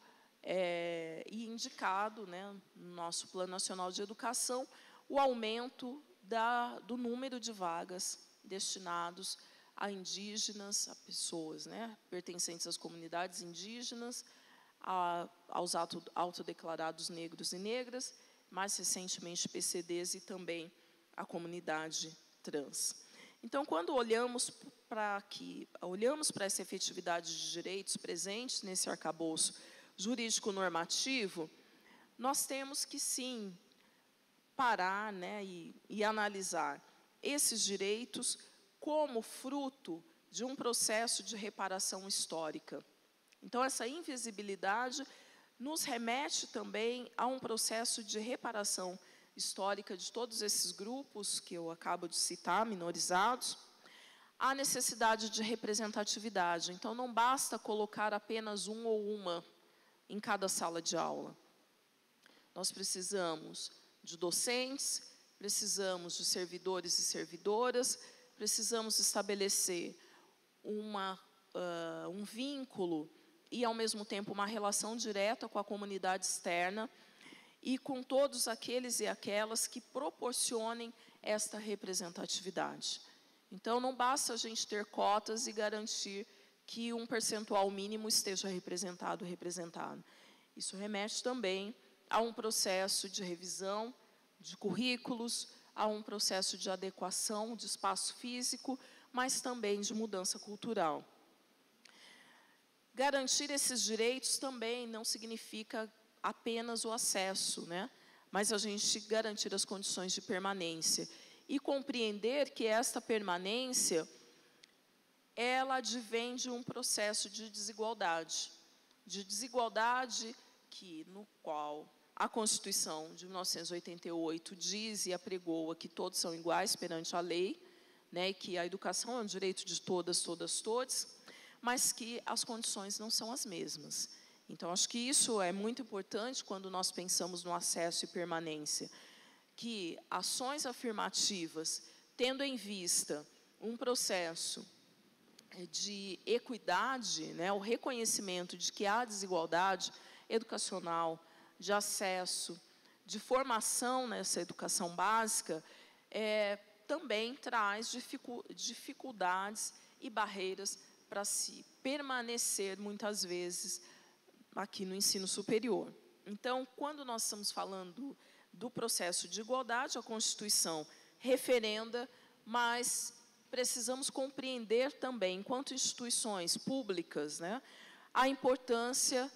indicado, né, no nosso Plano Nacional de Educação, o aumento do número de vagas destinados a indígenas, a pessoas, né, pertencentes às comunidades indígenas, aos autodeclarados negros e negras, mais recentemente PCDs e também a comunidade trans. Então, quando olhamos para essa efetividade de direitos presentes nesse arcabouço jurídico normativo, nós temos que, sim, parar, né, e analisar esses direitos como fruto de um processo de reparação histórica. Então, essa invisibilidade nos remete também a um processo de reparação histórica de todos esses grupos que eu acabo de citar, minorizados, a necessidade de representatividade. Então, não basta colocar apenas um ou uma em cada sala de aula. Nós precisamos de docentes, precisamos de servidores e servidoras, precisamos estabelecer um vínculo e, ao mesmo tempo, uma relação direta com a comunidade externa e com todos aqueles e aquelas que proporcionem esta representatividade. Então, não basta a gente ter cotas e garantir que um percentual mínimo esteja representado. Isso remete também a um processo de revisão de currículos, a um processo de adequação de espaço físico, mas também de mudança cultural. Garantir esses direitos também não significa apenas o acesso, né? Mas a gente garantir as condições de permanência e compreender que esta permanência, ela advém de um processo de desigualdade no qual a Constituição de 1988 diz e apregoa que todos são iguais perante a lei, né, e que a educação é um direito de todas, todos, mas que as condições não são as mesmas. Então, acho que isso é muito importante quando nós pensamos no acesso e permanência, que ações afirmativas, tendo em vista um processo de equidade, né, o reconhecimento de que há desigualdade educacional, de acesso, de formação nessa educação básica, também traz dificuldades e barreiras para se permanecer, muitas vezes, aqui no ensino superior. Então, quando nós estamos falando do processo de igualdade, a Constituição referenda, mas precisamos compreender também, enquanto instituições públicas, né, a importância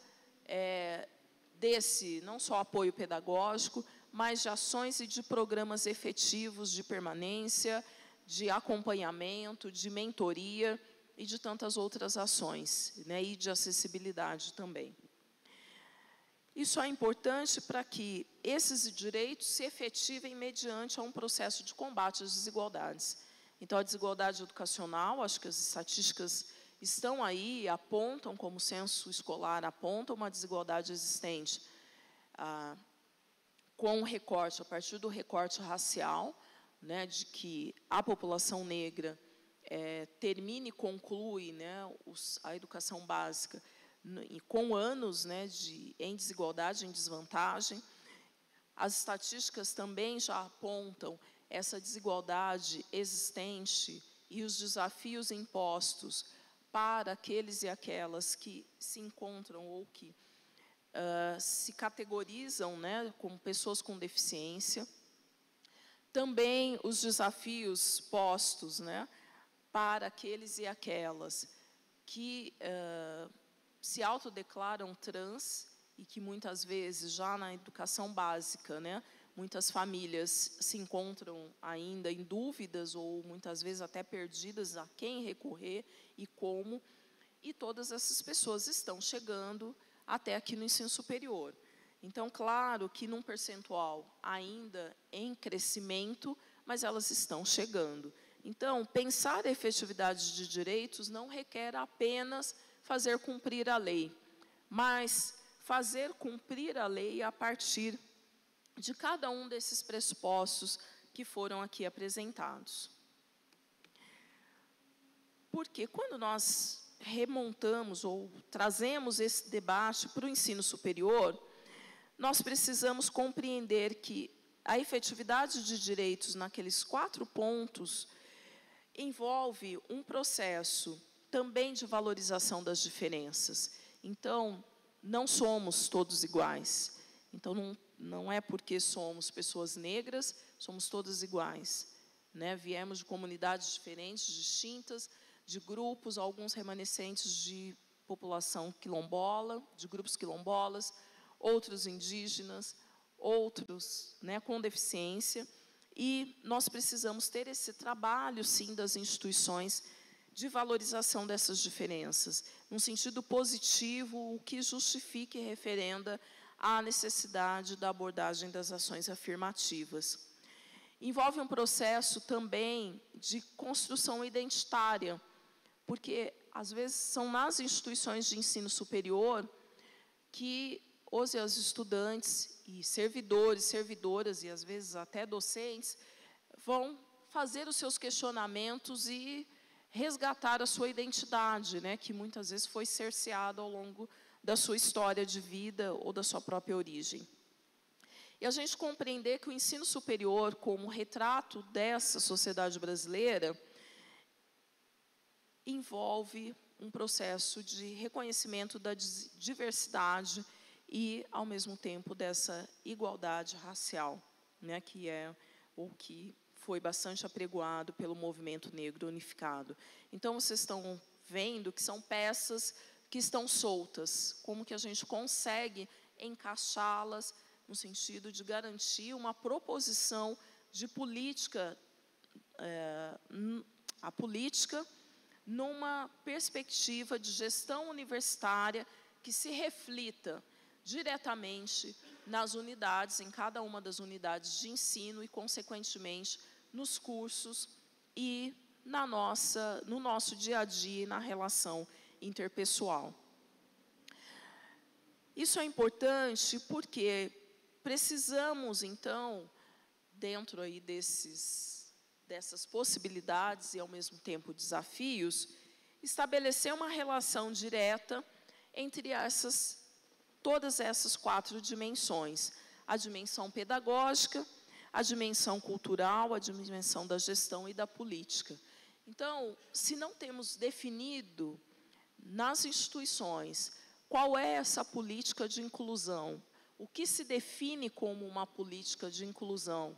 desse, não só apoio pedagógico, mas de ações e de programas efetivos de permanência, de acompanhamento, de mentoria e de tantas outras ações, né, e de acessibilidade também. Isso é importante para que esses direitos se efetivem mediante a um processo de combate às desigualdades. Então, a desigualdade educacional, acho que as estatísticas estão aí, apontam, como o censo escolar aponta, uma desigualdade existente com o recorte, a partir do recorte racial, né, de que a população negra termina e conclui, né, a educação básica com anos, né, em desigualdade, em desvantagem. As estatísticas também já apontam essa desigualdade existente e os desafios impostos para aqueles e aquelas que se encontram ou que se categorizam, né, como pessoas com deficiência. Também os desafios postos, né, para aqueles e aquelas que se autodeclaram trans e que muitas vezes já na educação básica, né, muitas famílias se encontram ainda em dúvidas ou muitas vezes até perdidas a quem recorrer e como, e todas essas pessoas estão chegando até aqui no ensino superior. Então, claro que num percentual ainda em crescimento, mas elas estão chegando. Então, pensar a efetividade de direitos não requer apenas fazer cumprir a lei, mas fazer cumprir a lei a partir de cada um desses pressupostos que foram aqui apresentados. Porque quando nós remontamos ou trazemos esse debate para o ensino superior, nós precisamos compreender que a efetividade de direitos naqueles 4 pontos envolve um processo também de valorização das diferenças. Então, não somos todos iguais. Então, não é porque somos pessoas negras, somos todas iguais, né? Viemos de comunidades diferentes, distintas, de grupos, alguns remanescentes de população quilombola, de grupos quilombolas, outros indígenas, outros, né, com deficiência. E nós precisamos ter esse trabalho, sim, das instituições de valorização dessas diferenças, num sentido positivo, o que justifique e referenda a necessidade da abordagem das ações afirmativas. Envolve um processo também de construção identitária, porque, às vezes, são nas instituições de ensino superior que os e as estudantes e servidores, servidoras e, às vezes, até docentes, vão fazer os seus questionamentos e resgatar a sua identidade, né, que muitas vezes foi cerceada ao longo da sua história de vida ou da sua própria origem. E a gente compreender que o ensino superior, como retrato dessa sociedade brasileira, envolve um processo de reconhecimento da diversidade e, ao mesmo tempo, dessa igualdade racial, né, que é o que foi bastante apregoado pelo movimento negro unificado. Então, vocês estão vendo que são peças que estão soltas, como que a gente consegue encaixá-las no sentido de garantir uma proposição de política, a política numa perspectiva de gestão universitária que se reflita diretamente nas unidades, em cada uma das unidades de ensino e, consequentemente, nos cursos e no nosso dia a dia e na relação interpessoal. Isso é importante porque precisamos, então, dentro aí dessas possibilidades e, ao mesmo tempo, desafios, estabelecer uma relação direta entre todas essas 4 dimensões. A dimensão pedagógica, a dimensão cultural, a dimensão da gestão e da política. Então, se não temos definido nas instituições qual é essa política de inclusão, o que se define como uma política de inclusão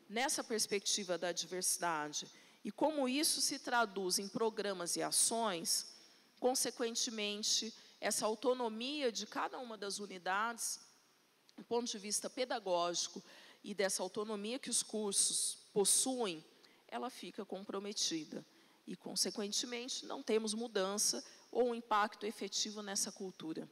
nessa perspectiva da diversidade e como isso se traduz em programas e ações, consequentemente, essa autonomia de cada uma das unidades, do ponto de vista pedagógico, e dessa autonomia que os cursos possuem, ela fica comprometida. E, consequentemente, não temos mudança ou um impacto efetivo nessa cultura.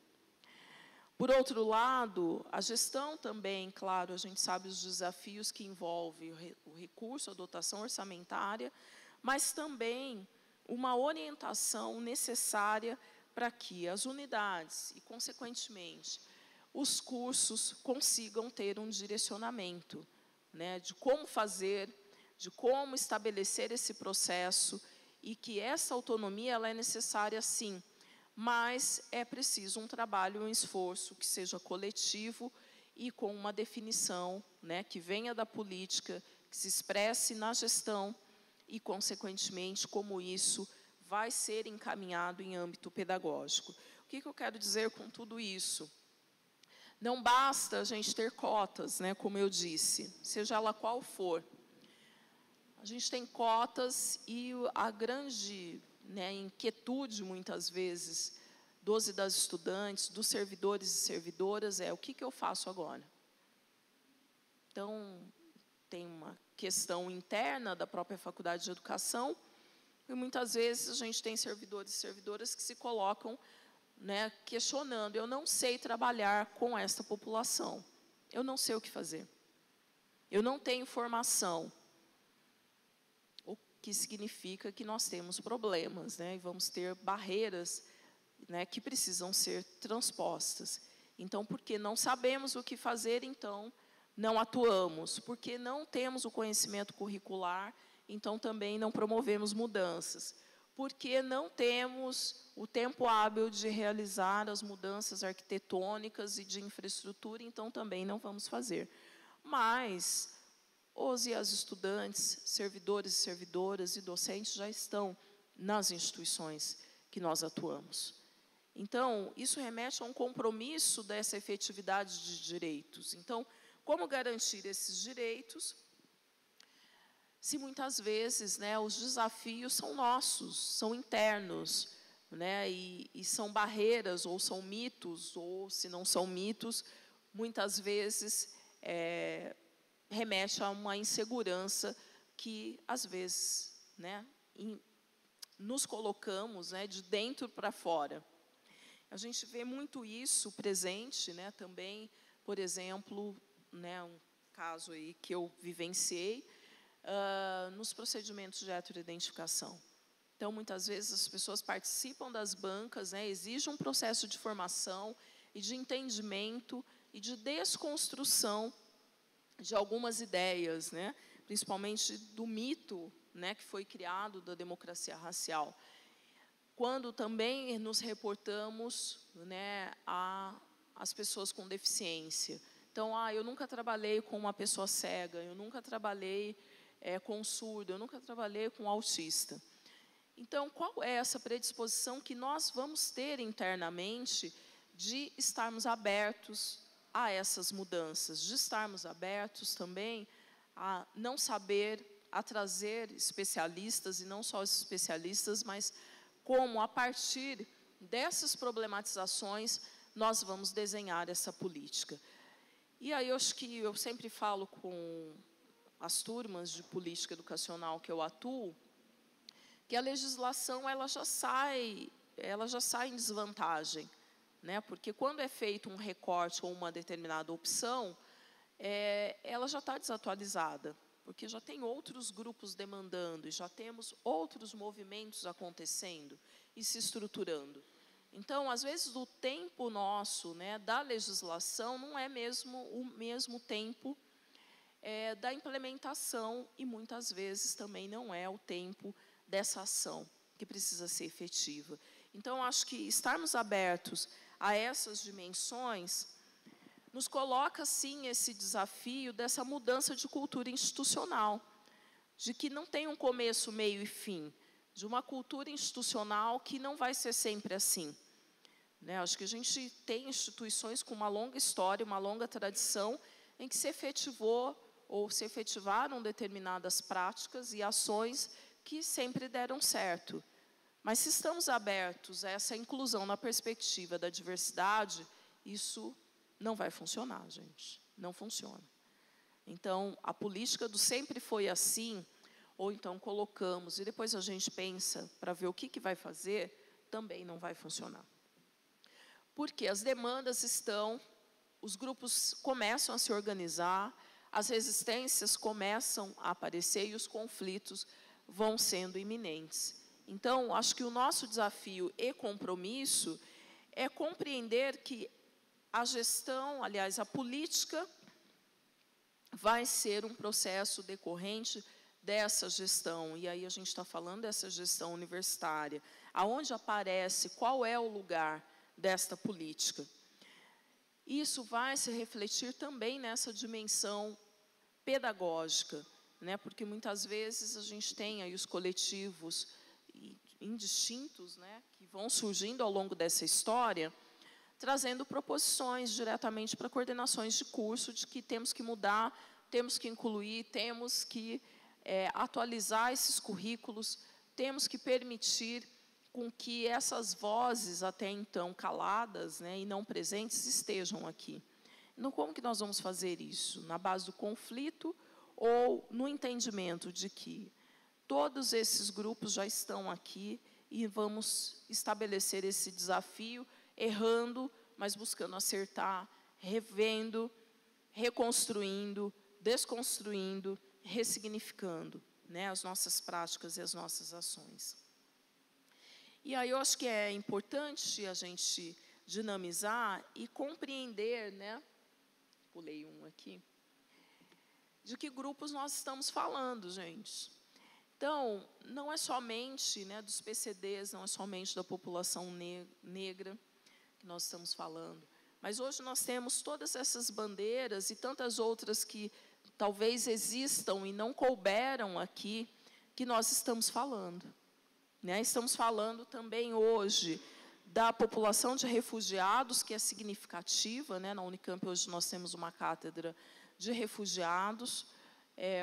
Por outro lado, a gestão também, claro, a gente sabe os desafios que envolve o recurso, a dotação orçamentária, mas também uma orientação necessária para que as unidades e, consequentemente, os cursos consigam ter um direcionamento, né, de como fazer, de como estabelecer esse processo e que essa autonomia ela é necessária, sim, mas é preciso um trabalho, um esforço que seja coletivo e com uma definição, né, que venha da política, que se expresse na gestão e, consequentemente, como isso vai ser encaminhado em âmbito pedagógico. O que eu quero dizer com tudo isso? Não basta a gente ter cotas, né, como eu disse, seja ela qual for. A gente tem cotas e a grande, né, inquietude, muitas vezes, dos e das estudantes, dos servidores e servidoras, é o que eu faço agora? Então, tem uma questão interna da própria Faculdade de Educação, e muitas vezes a gente tem servidores e servidoras que se colocam, né, questionando, eu não sei trabalhar com esta população, eu não sei o que fazer, eu não tenho formação, o que significa que nós temos problemas, né, e vamos ter barreiras, né, que precisam ser transpostas. Então, porque não sabemos o que fazer, então não atuamos, porque não temos o conhecimento curricular, então também não promovemos mudanças, porque não temos o tempo hábil de realizar as mudanças arquitetônicas e de infraestrutura, então também não vamos fazer. Mas os e as estudantes, servidores e servidoras e docentes já estão nas instituições que nós atuamos. Então, isso remete a um compromisso dessa efetividade de direitos. Então, como garantir esses direitos, se muitas vezes, né, os desafios são nossos, são internos, né, e são barreiras, ou são mitos, ou se não são mitos, muitas vezes remete a uma insegurança que, às vezes, né, nos colocamos, né, de dentro para fora. A gente vê muito isso presente, né, também, por exemplo, né, um caso aí que eu vivenciei, nos procedimentos de heteroidentificação. Então, muitas vezes, as pessoas participam das bancas, né, exige um processo de formação e de entendimento e de desconstrução de algumas ideias, né, principalmente do mito, né, que foi criado da democracia racial. Quando também nos reportamos, né, às pessoas com deficiência. Então, eu nunca trabalhei com uma pessoa cega, eu nunca trabalhei com surdo, eu nunca trabalhei com autista. Então, qual é essa predisposição que nós vamos ter internamente de estarmos abertos a essas mudanças, de estarmos abertos também a não saber, a trazer especialistas, e não só os especialistas, mas como, a partir dessas problematizações, nós vamos desenhar essa política. E aí, eu acho que eu sempre falo com as turmas de política educacional que eu atuo, que a legislação ela já sai em desvantagem, né? Porque quando é feito um recorte ou uma determinada opção, ela já está desatualizada, porque já tem outros grupos demandando, e já temos outros movimentos acontecendo e se estruturando. Então, às vezes, o tempo nosso, né, da legislação não é mesmo o mesmo tempo da implementação, e muitas vezes também não é o tempo dessa ação que precisa ser efetiva. Então, acho que estarmos abertos a essas dimensões nos coloca, sim, esse desafio dessa mudança de cultura institucional, de que não tem um começo, meio e fim, de uma cultura institucional que não vai ser sempre assim. Né? Acho que a gente tem instituições com uma longa história, uma longa tradição, em que se efetivou ou se efetivaram determinadas práticas e ações que sempre deram certo. Mas se estamos abertos a essa inclusão na perspectiva da diversidade, isso não vai funcionar, gente. Não funciona. Então, a política do sempre foi assim, ou então colocamos e depois a gente pensa para ver o que vai fazer, também não vai funcionar. Porque as demandas estão, os grupos começam a se organizar, as resistências começam a aparecer e os conflitos vão sendo iminentes. Então, acho que o nosso desafio e compromisso é compreender que a gestão, aliás, a política, vai ser um processo decorrente dessa gestão. E aí a gente está falando dessa gestão universitária. aonde aparece, qual é o lugar desta política. Isso vai se refletir também nessa dimensão pedagógica, né? Porque muitas vezes a gente tem aí os coletivos indistintos, né, que vão surgindo ao longo dessa história, trazendo proposições diretamente para coordenações de curso, de que temos que mudar, temos que incluir, temos que atualizar esses currículos, temos que permitir com que essas vozes, até então caladas, né, e não presentes, estejam aqui. Então, como que nós vamos fazer isso? Na base do conflito ou no entendimento de que todos esses grupos já estão aqui e vamos estabelecer esse desafio, errando, mas buscando acertar, revendo, reconstruindo, desconstruindo, ressignificando, né, as nossas práticas e as nossas ações. E aí eu acho que é importante a gente dinamizar e compreender, né, pulei um aqui, de que grupos nós estamos falando, gente. Então, não é somente, né, dos PCDs, não é somente da população negra que nós estamos falando, mas hoje nós temos todas essas bandeiras e tantas outras que talvez existam e não couberam aqui, que nós estamos falando, né? Estamos falando também hoje da população de refugiados, que é significativa, né? Na Unicamp hoje nós temos uma cátedra de refugiados,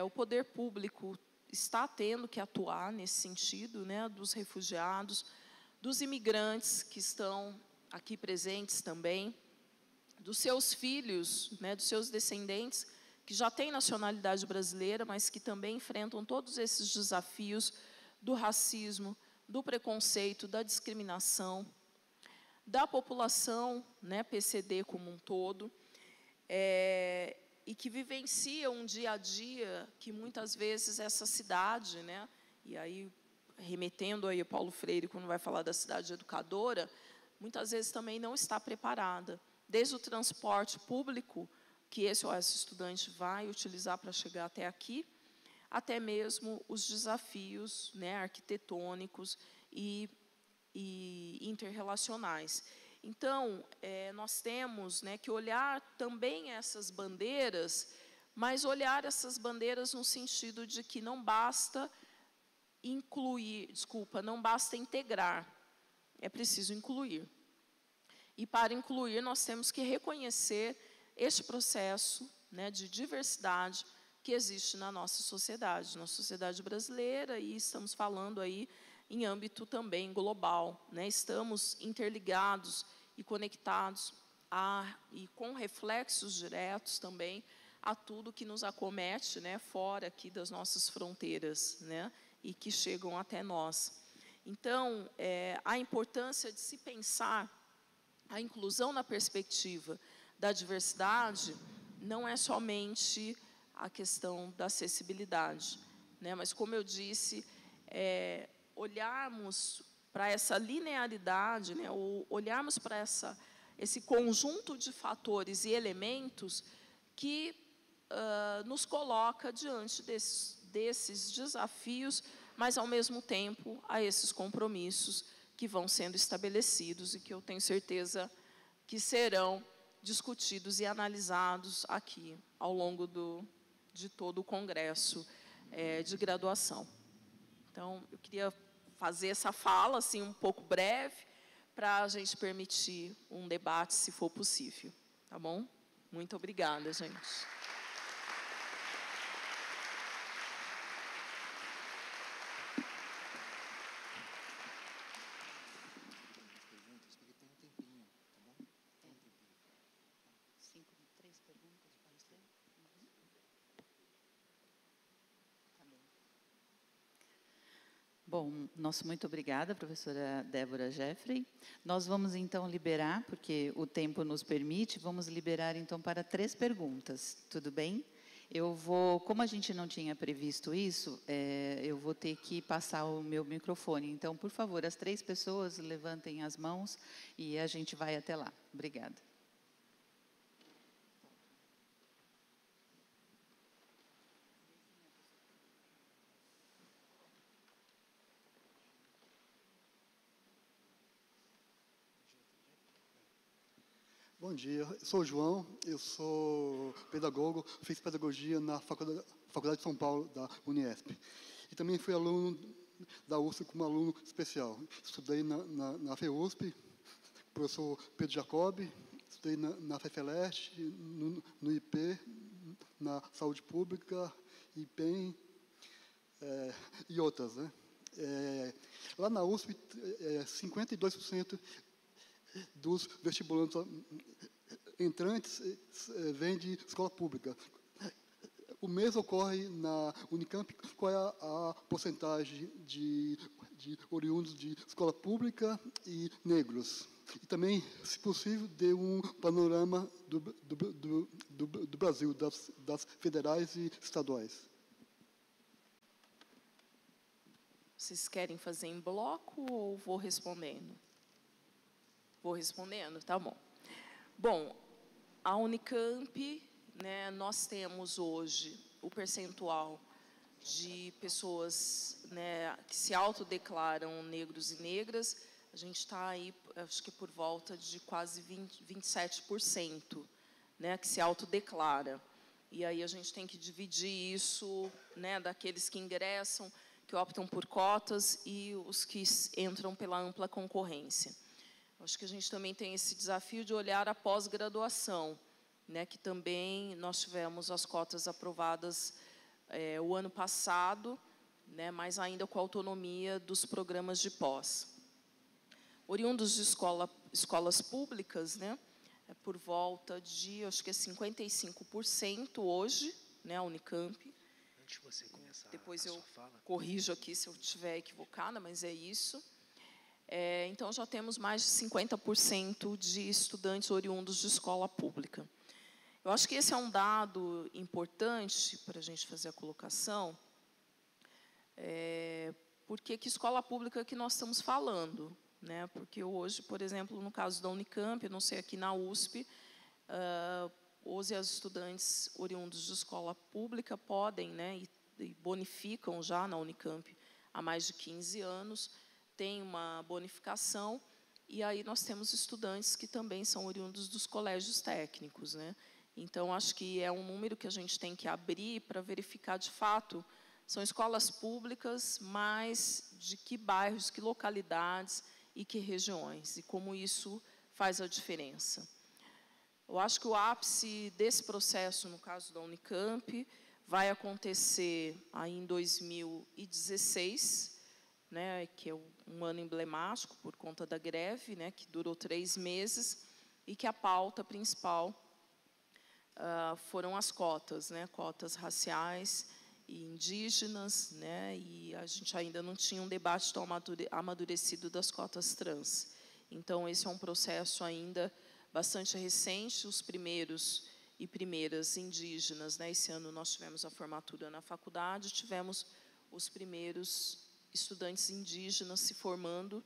o poder público está tendo que atuar nesse sentido, né, dos refugiados, dos imigrantes que estão aqui presentes também, dos seus filhos, né, dos seus descendentes, que já têm nacionalidade brasileira, mas que também enfrentam todos esses desafios do racismo, do preconceito, da discriminação, da população, né, PCD como um todo, e que vivencia um dia a dia que muitas vezes essa cidade, né, e aí remetendo aí a Paulo Freire quando vai falar da cidade educadora, muitas vezes também não está preparada, desde o transporte público que esse OS Estudante vai utilizar para chegar até aqui, até mesmo os desafios, né, arquitetônicos e interrelacionais. Então, nós temos, né, que olhar também essas bandeiras, mas olhar essas bandeiras no sentido de que não basta não basta integrar, é preciso incluir. E para incluir, nós temos que reconhecer este processo, né, de diversidade que existe na nossa sociedade brasileira, e estamos falando aí em âmbito também global, né? Estamos interligados e conectados e com reflexos diretos também a tudo que nos acomete, né, fora aqui das nossas fronteiras, né, e que chegam até nós. Então, a importância de se pensar a inclusão na perspectiva da diversidade não é somente a questão da acessibilidade, né, mas, como eu disse, olharmos para essa linearidade, né, ou olharmos para esse conjunto de fatores e elementos que nos coloca diante desses desafios, mas, ao mesmo tempo, a esses compromissos que vão sendo estabelecidos e que eu tenho certeza que serão discutidos e analisados aqui ao longo de todo o congresso de graduação. Então, eu queria fazer essa fala, assim, um pouco breve, para a gente permitir um debate, se for possível. Tá bom? Muito obrigada, gente. Bom, nosso muito obrigada, professora Débora Jeffrey. Nós vamos, então, liberar, porque o tempo nos permite, vamos liberar, então, para 3 perguntas. Tudo bem? Eu vou, como a gente não tinha previsto isso, eu vou ter que passar o meu microfone. Então, por favor, as 3 pessoas levantem as mãos e a gente vai até lá. Obrigada. Bom dia, eu sou o João, eu sou pedagogo, fiz pedagogia na Faculdade de São Paulo, da Uniesp. E também fui aluno da USP como aluno especial. Estudei na FEUSP, professor Pedro Jacobi, estudei na FEFELEST, no IP, na Saúde Pública, IPEM e outras, né? Lá na USP, 52% dos vestibulantes entrantes vêm de escola pública. O mesmo ocorre na Unicamp. Qual é a porcentagem de oriundos de escola pública e negros? E também, se possível, dê um panorama do Brasil, das federais e estaduais. Vocês querem fazer em bloco ou vou respondendo? Vou respondendo, tá bom. Bom, a Unicamp, né, nós temos hoje o percentual de pessoas, né, que se autodeclaram negros e negras. A gente está aí, acho que por volta de quase 27%, né, que se autodeclara. E aí a gente tem que dividir isso, né, daqueles que ingressam, que optam por cotas e os que entram pela ampla concorrência. Acho que a gente também tem esse desafio de olhar a pós-graduação, né, que também nós tivemos as cotas aprovadas o ano passado, né, mas ainda com a autonomia dos programas de pós. Oriundos de escolas públicas, né, por volta de, acho que é 55% hoje, né, a Unicamp. Antes de você começar depois a eu sua fala, corrijo aqui se eu estiver equivocada, mas é isso. Então, já temos mais de 50% de estudantes oriundos de escola pública. Eu acho que esse é um dado importante para a gente fazer a colocação, porque que escola pública que nós estamos falando, né? Porque hoje, por exemplo, no caso da Unicamp, eu não sei aqui na USP, os estudantes oriundos de escola pública podem, né, e bonificam já na Unicamp há mais de 15 anos, tem uma bonificação, e aí nós temos estudantes que também são oriundos dos colégios técnicos, né? Então, acho que é um número que a gente tem que abrir para verificar, de fato, são escolas públicas, mas de que bairros, que localidades e que regiões, e como isso faz a diferença. Eu acho que o ápice desse processo, no caso da Unicamp, vai acontecer aí em 2016, né, que é um ano emblemático por conta da greve, né, que durou 3 meses, e que a pauta principal foram as cotas, né, cotas raciais e indígenas, né, e a gente ainda não tinha um debate tão amadurecido das cotas trans. Então, esse é um processo ainda bastante recente. Os primeiros e primeiras indígenas, né, esse ano nós tivemos a formatura na faculdade, tivemos os primeiros estudantes indígenas se formando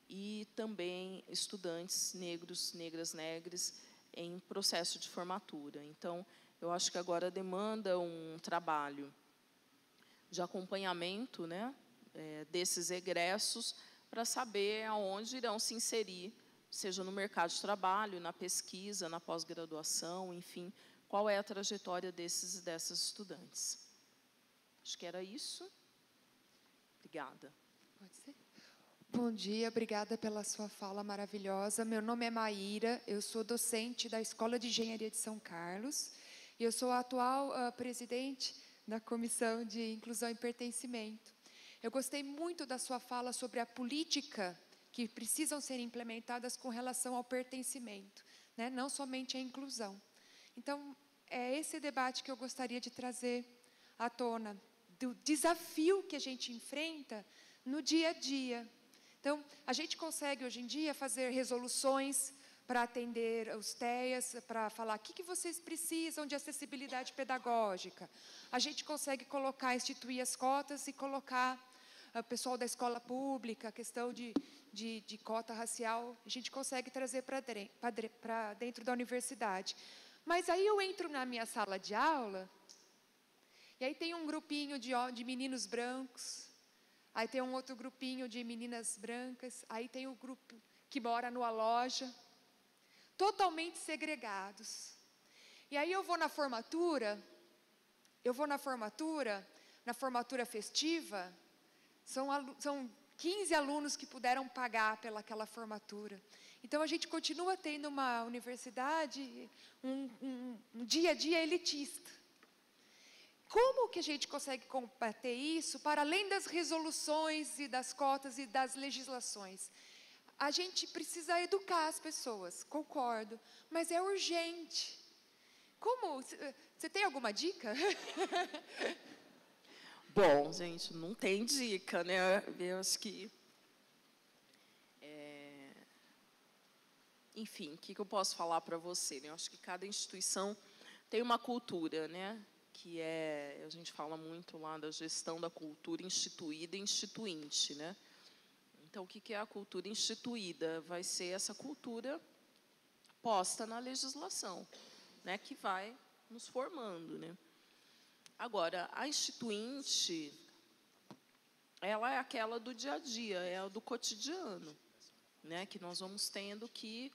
e também estudantes negros, negras, negres em processo de formatura. Então, eu acho que agora demanda um trabalho de acompanhamento, né, desses egressos para saber aonde irão se inserir, seja no mercado de trabalho, na pesquisa, na pós-graduação, enfim, qual é a trajetória desses e dessas estudantes. Acho que era isso. Obrigada. Pode ser? Bom dia, obrigada pela sua fala maravilhosa. Meu nome é Maíra, eu sou docente da Escola de Engenharia de São Carlos e eu sou a atual presidente da Comissão de Inclusão e Pertencimento. Eu gostei muito da sua fala sobre a política que precisam ser implementadas com relação ao pertencimento, né? Não somente a inclusão. Então, é esse debate que eu gostaria de trazer à tona, do desafio que a gente enfrenta no dia a dia. Então, a gente consegue, hoje em dia, fazer resoluções para atender os TEAs, para falar o que vocês precisam de acessibilidade pedagógica. A gente consegue instituir as cotas e colocar o pessoal da escola pública, a questão de cota racial, a gente consegue trazer para dentro da universidade. Mas aí eu entro na minha sala de aula, e aí tem um grupinho de meninos brancos, aí tem um outro grupinho de meninas brancas, aí tem o grupo que mora numa loja. totalmente segregados. E aí eu vou na formatura festiva, são 15 alunos que puderam pagar pelaquela formatura. Então, a gente continua tendo uma universidade, um dia a dia elitista. Como que a gente consegue combater isso para além das resoluções e das cotas e das legislações? A gente precisa educar as pessoas, concordo, mas é urgente. Como? Você tem alguma dica? Bom, gente, não tem dica, né? Eu acho que... Enfim, o que eu posso falar para você? Né? Eu acho que cada instituição tem uma cultura, né? Que a gente fala muito lá da gestão da cultura instituída e instituinte, né? Então, o que é a cultura instituída? Vai ser essa cultura posta na legislação, né? Que vai nos formando, né? Agora, a instituinte, ela é aquela do dia a dia, é a do cotidiano, né? Que nós vamos tendo que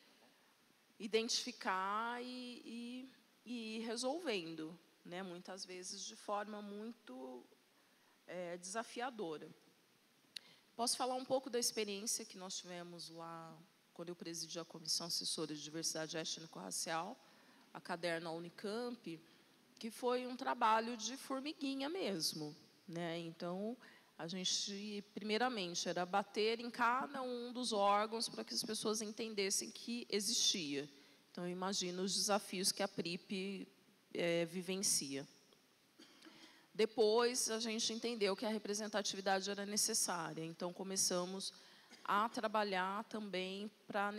identificar e ir resolvendo, né? Muitas vezes de forma muito desafiadora. Posso falar um pouco da experiência que nós tivemos lá, quando eu presidi a Comissão Assessora de Diversidade Étnico-Racial, a Caderna Unicamp, que foi um trabalho de formiguinha mesmo, né? Então, a gente, primeiramente, era bater em cada um dos órgãos para que as pessoas entendessem que existia. Então, eu imagino os desafios que a PRIP vivencia. Depois, a gente entendeu que a representatividade era necessária. Então, começamos a trabalhar também para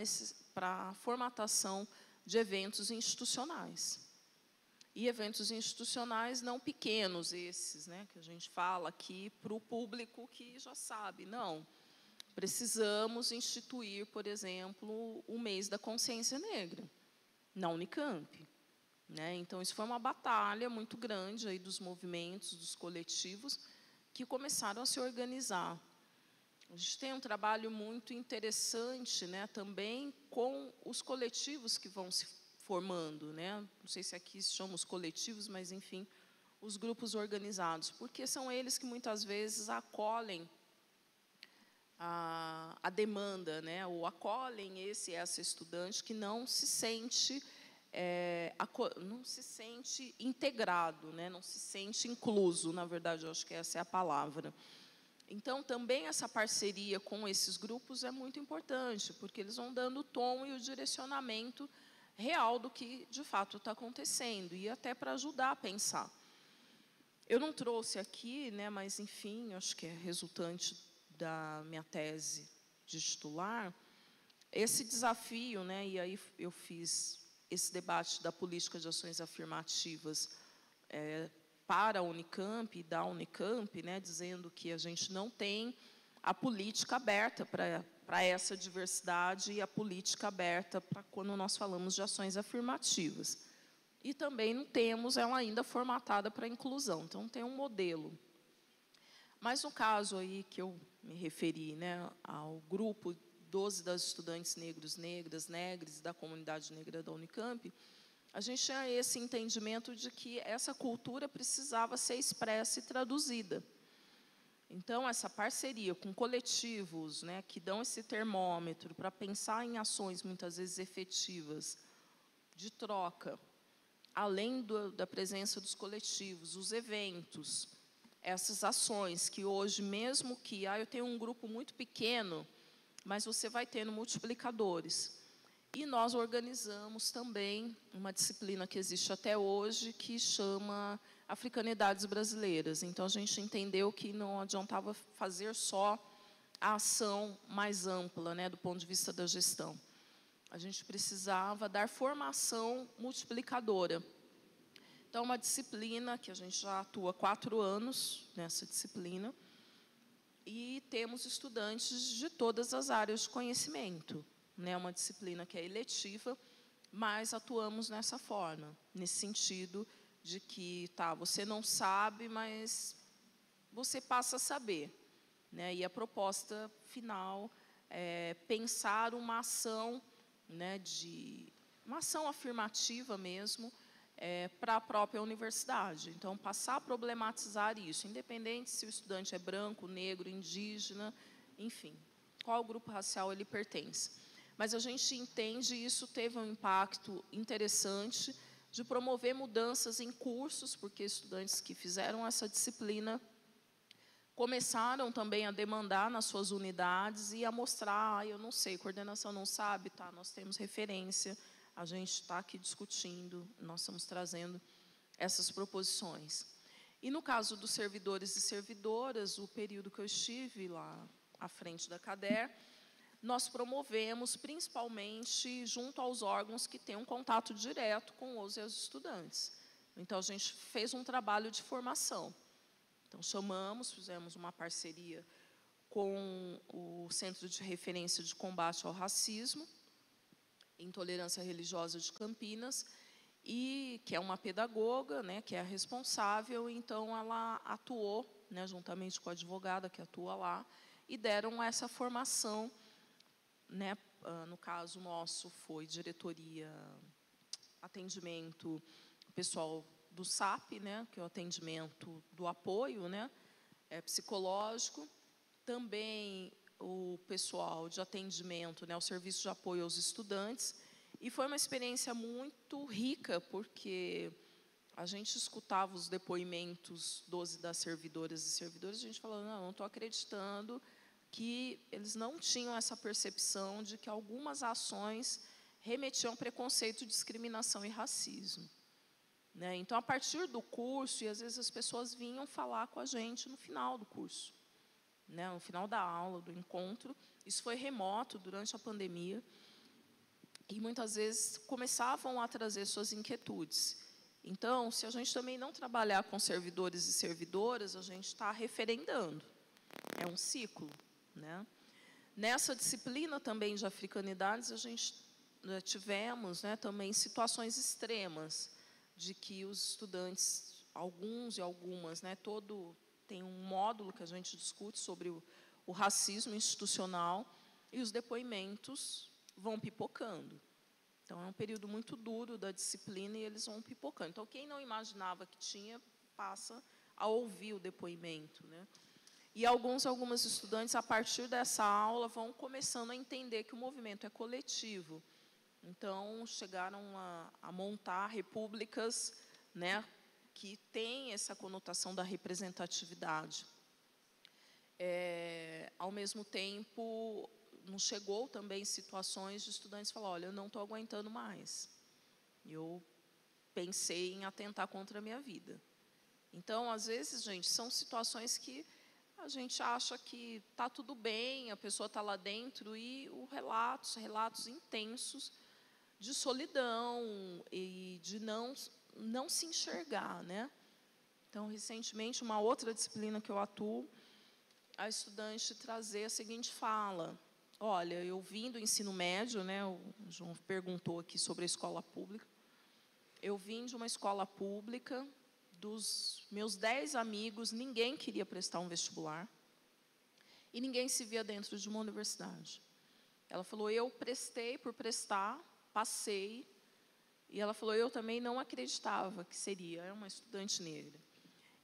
a formatação de eventos institucionais. E eventos institucionais não pequenos, esses, né, que a gente fala aqui para o público que já sabe. Não, precisamos instituir, por exemplo, o mês da consciência negra, na Unicamp. Né? Então, isso foi uma batalha muito grande aí dos movimentos, dos coletivos, que começaram a se organizar. A gente tem um trabalho muito interessante, né, também com os coletivos que vão se formando, né? Não sei se aqui se chamam os coletivos, mas, enfim, os grupos organizados, porque são eles que muitas vezes acolhem a demanda, né? Ou acolhem essa estudante que não se sente integrado, né? Não se sente incluso, na verdade, eu acho que essa é a palavra. Então, também essa parceria com esses grupos é muito importante, porque eles vão dando o tom e o direcionamento real do que, de fato, está acontecendo, e até para ajudar a pensar. Eu não trouxe aqui, né, mas, enfim, acho que é resultante da minha tese de titular, esse desafio, né, e aí eu fiz esse debate da política de ações afirmativas para a Unicamp e da Unicamp, né, dizendo que a gente não tem a política aberta para essa diversidade e a política aberta para quando nós falamos de ações afirmativas. E também não temos ela ainda formatada para a inclusão. Então, tem um modelo. Mas, no caso aí que eu me referi, né, ao grupo 12 das estudantes negros, negras, negres da comunidade negra da Unicamp, a gente tinha esse entendimento de que essa cultura precisava ser expressa e traduzida. Então, essa parceria com coletivos, né, que dão esse termômetro para pensar em ações, muitas vezes efetivas, de troca, além da presença dos coletivos, os eventos, essas ações que hoje, mesmo que eu tenho um grupo muito pequeno, mas você vai tendo multiplicadores. E nós organizamos também uma disciplina que existe até hoje, que chama Africanidades Brasileiras. Então, a gente entendeu que não adiantava fazer só a ação mais ampla, né, do ponto de vista da gestão. A gente precisava dar formação multiplicadora. Então, uma disciplina que a gente já atua há 4 anos nessa disciplina, e temos estudantes de todas as áreas de conhecimento. Né, uma disciplina que é eletiva, mas atuamos nessa forma, nesse sentido de que, você não sabe, mas você passa a saber. Né, e a proposta final é pensar uma ação, né, de uma ação afirmativa mesmo para a própria universidade. Então, passar a problematizar isso, independente se o estudante é branco, negro, indígena, enfim, qual grupo racial ele pertence. Mas a gente entende, e isso teve um impacto interessante, de promover mudanças em cursos, porque estudantes que fizeram essa disciplina começaram também a demandar nas suas unidades e a mostrar, eu não sei, coordenação não sabe, tá, nós temos referência, a gente está aqui discutindo, nós estamos trazendo essas proposições. E no caso dos servidores e servidoras, o período que eu estive lá à frente da CADER, nós promovemos principalmente junto aos órgãos que têm um contato direto com os e as estudantes. Então, a gente fez um trabalho de formação. Então, fizemos uma parceria com o Centro de Referência de Combate ao Racismo e Intolerância Religiosa de Campinas, e que é uma pedagoga, né, que é a responsável, então ela atuou, né, juntamente com a advogada que atua lá, e deram essa formação, né, no caso nosso foi diretoria, atendimento, pessoal do SAP, né, que é o atendimento do apoio, né, psicológico, também o pessoal de atendimento, né, o serviço de apoio aos estudantes, e foi uma experiência muito rica, porque a gente escutava os depoimentos das servidoras e servidores, a gente falando, não estou acreditando que eles não tinham essa percepção de que algumas ações remetiam a preconceito, discriminação e racismo. Né? Então, a partir do curso, e às vezes as pessoas vinham falar com a gente no final do curso, né? No final da aula, do encontro. Isso foi remoto durante a pandemia, e muitas vezes começavam a trazer suas inquietudes. Então, se a gente também não trabalhar com servidores e servidoras, a gente está referendando. É um ciclo. Né? Nessa disciplina também de africanidades, a gente tivemos, né, também situações extremas de que os estudantes, alguns e algumas, né, tem um módulo que a gente discute sobre o racismo institucional, e os depoimentos vão pipocando. Então, é um período muito duro da disciplina e eles vão pipocando. Então, quem não imaginava que tinha, passa a ouvir o depoimento, né? E algumas estudantes, a partir dessa aula, vão começando a entender que o movimento é coletivo. Então, chegaram a montar repúblicas, né, que têm essa conotação da representatividade. Ao mesmo tempo, nos chegou também situações de estudantes falar, olha, eu não estou aguentando mais. Eu pensei em atentar contra a minha vida. Então, às vezes, gente, são situações que a gente acha que está tudo bem, a pessoa está lá dentro, e relatos intensos de solidão e de não se enxergar, né? Então, recentemente, uma outra disciplina que eu atuo, a estudante trazer a seguinte fala, olha, eu vim do ensino médio, né, o João perguntou aqui sobre a escola pública, eu vim de uma escola pública, dos meus 10 amigos, ninguém queria prestar um vestibular e ninguém se via dentro de uma universidade. Ela falou, eu prestei por prestar, passei, e ela falou, eu também não acreditava que seria uma estudante negra.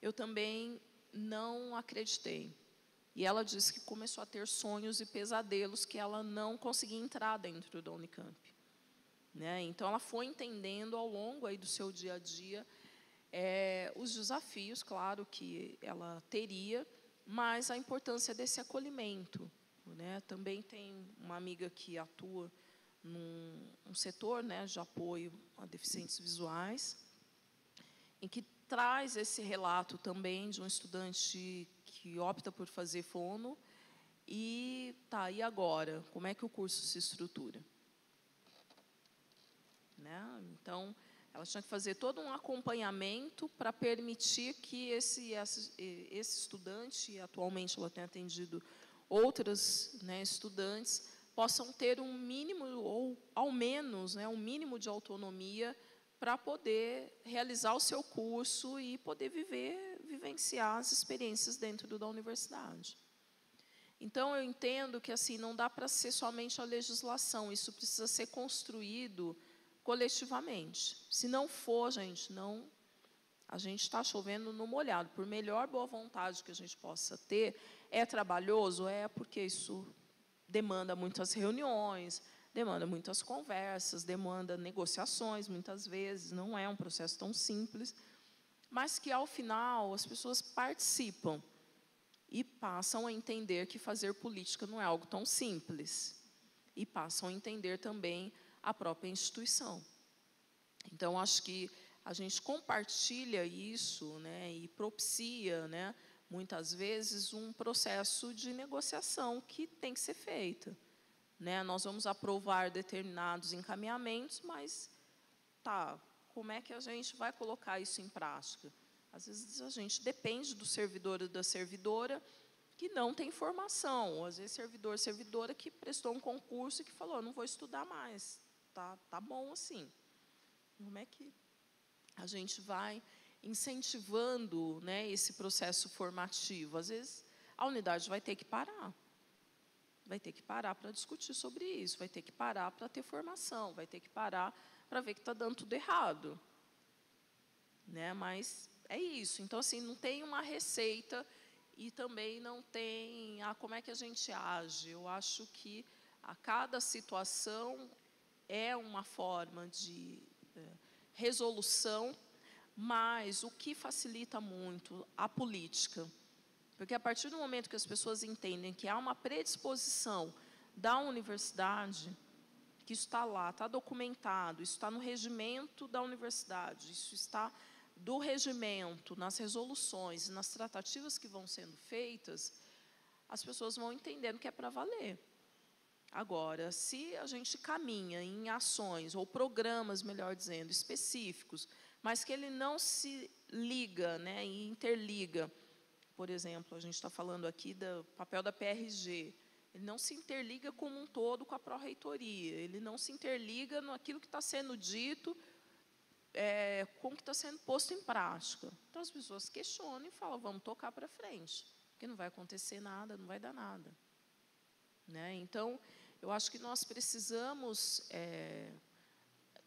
Eu também não acreditei. E ela disse que começou a ter sonhos e pesadelos que ela não conseguia entrar dentro da Unicamp. Né? Então, ela foi entendendo ao longo aí do seu dia a dia os desafios, claro, que ela teria, mas a importância desse acolhimento. Né? Também tem uma amiga que atua num setor, né, de apoio a deficientes visuais, em que traz esse relato também de um estudante que opta por fazer fono e agora? Como é que o curso se estrutura? Né? Então, ela tinha que fazer todo um acompanhamento para permitir que esse estudante, e atualmente ela tem atendido outras, né, estudantes, possam ter um mínimo, ou ao menos, né, um mínimo de autonomia para poder realizar o seu curso e poder vivenciar as experiências dentro da universidade. Então, eu entendo que assim, não dá para ser somente a legislação, isso precisa ser construído coletivamente. Se não for, gente, não, a gente está chovendo no molhado. Por melhor boa vontade que a gente possa ter, é trabalhoso? É, porque isso demanda muitas reuniões, demanda muitas conversas, demanda negociações, muitas vezes, não é um processo tão simples, mas que, ao final, as pessoas participam e passam a entender que fazer política não é algo tão simples, e passam a entender também a própria instituição. Então, acho que a gente compartilha isso, né, e propicia, né, muitas vezes, um processo de negociação que tem que ser feito. Né? Nós vamos aprovar determinados encaminhamentos, mas, tá, como é que a gente vai colocar isso em prática? Às vezes, a gente depende do servidor ou da servidora que não tem formação, ou às vezes servidor, servidora que prestou um concurso e que falou, não vou estudar mais, tá bom assim. Como é que a gente vai incentivando, né, esse processo formativo? Às vezes, a unidade vai ter que parar. Vai ter que parar para discutir sobre isso, vai ter que parar para ter formação, vai ter que parar para ver que está dando tudo errado. Né? Mas é isso. Então, assim, não tem uma receita e também não tem como é que a gente age. Eu acho que a cada situação é uma forma de resolução, mas o que facilita muito a política, porque a partir do momento que as pessoas entendem que há uma predisposição da universidade, que isso está lá, está documentado, isso está no regimento da universidade, isso está do regimento, nas resoluções, nas tratativas que vão sendo feitas, as pessoas vão entendendo que é para valer. Agora, se a gente caminha em ações, ou programas, melhor dizendo, específicos, mas que ele não se liga, né, e interliga. Por exemplo, a gente está falando aqui do papel da PRG. Ele não se interliga como um todo com a pró-reitoria. Ele não se interliga naquilo que está sendo dito, com o que está sendo posto em prática. Então, as pessoas questionam e falam, vamos tocar para frente, porque não vai acontecer nada, não vai dar nada. Né? Então, eu acho que nós precisamos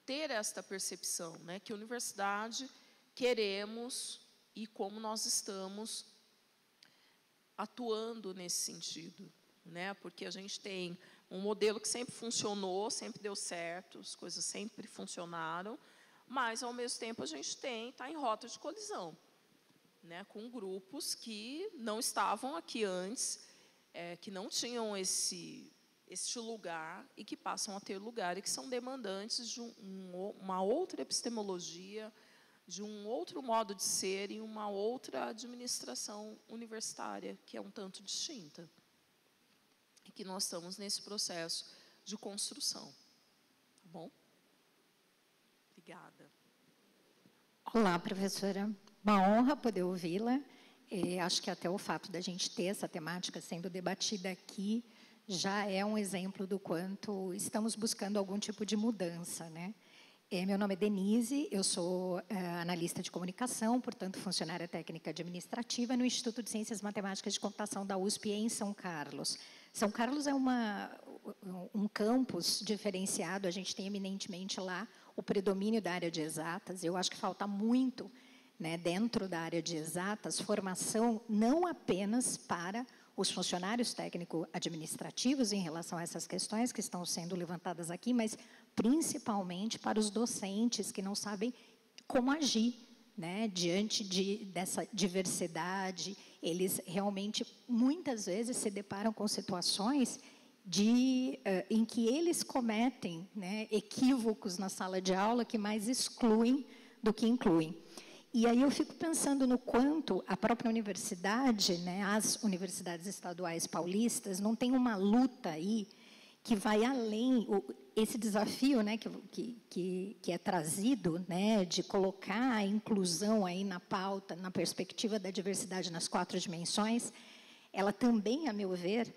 ter esta percepção, né, que a universidade queremos e como nós estamos atuando nesse sentido, né? Porque a gente tem um modelo que sempre funcionou, sempre deu certo, as coisas sempre funcionaram, mas, ao mesmo tempo, a gente está em rota de colisão, né? Com grupos que não estavam aqui antes, que não tinham este lugar e que passam a ter lugar e que são demandantes de uma outra epistemologia, de um outro modo de ser e uma outra administração universitária, que é um tanto distinta. E que nós estamos nesse processo de construção. Tá bom? Obrigada. Olá, professora. Uma honra poder ouvi-la. Acho que até o fato da gente ter essa temática sendo debatida aqui já é um exemplo do quanto estamos buscando algum tipo de mudança, né? Meu nome é Denise, eu sou analista de comunicação, portanto, funcionária técnica administrativa no Instituto de Ciências Matemáticas de Computação da USP em São Carlos. São Carlos é um campus diferenciado, a gente tem eminentemente lá o predomínio da área de exatas. Eu acho que falta muito, né, dentro da área de exatas, formação não apenas para os funcionários técnico-administrativos em relação a essas questões que estão sendo levantadas aqui, mas principalmente para os docentes que não sabem como agir, né, diante dessa diversidade. Eles realmente, muitas vezes, se deparam com situações em que eles cometem, né, equívocos na sala de aula que mais excluem do que incluem. E aí eu fico pensando no quanto a própria universidade, né, as universidades estaduais paulistas, não tem uma luta aí que vai além, esse desafio, né, que é trazido, né, de colocar a inclusão aí na pauta, na perspectiva da diversidade nas 4 dimensões, ela também, a meu ver,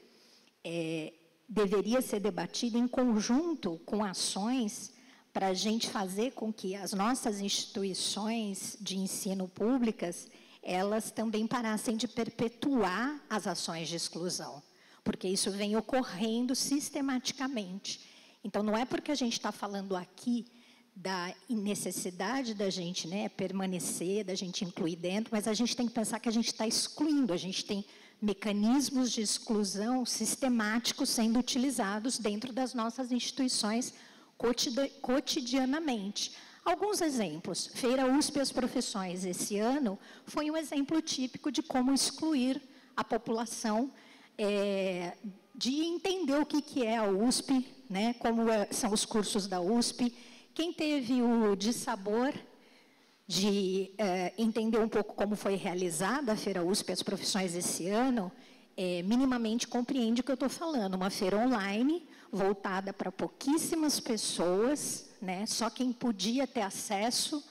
deveria ser debatida em conjunto com ações para a gente fazer com que as nossas instituições de ensino públicas, elas também parassem de perpetuar as ações de exclusão, porque isso vem ocorrendo sistematicamente. Então, não é porque a gente está falando aqui da necessidade da gente, né, permanecer, da gente incluir dentro, mas a gente tem que pensar que a gente está excluindo, a gente tem mecanismos de exclusão sistemáticos sendo utilizados dentro das nossas instituições cotidianamente. Alguns exemplos. Feira USP e as Profissões, esse ano, foi um exemplo típico de como excluir a população, de entender o que é a USP, né, como são os cursos da USP. Quem teve o dissabor de entender um pouco como foi realizada a Feira USP e as Profissões esse ano, minimamente compreende o que eu estou falando. Uma feira online, voltada para pouquíssimas pessoas, né? Só quem podia ter acesso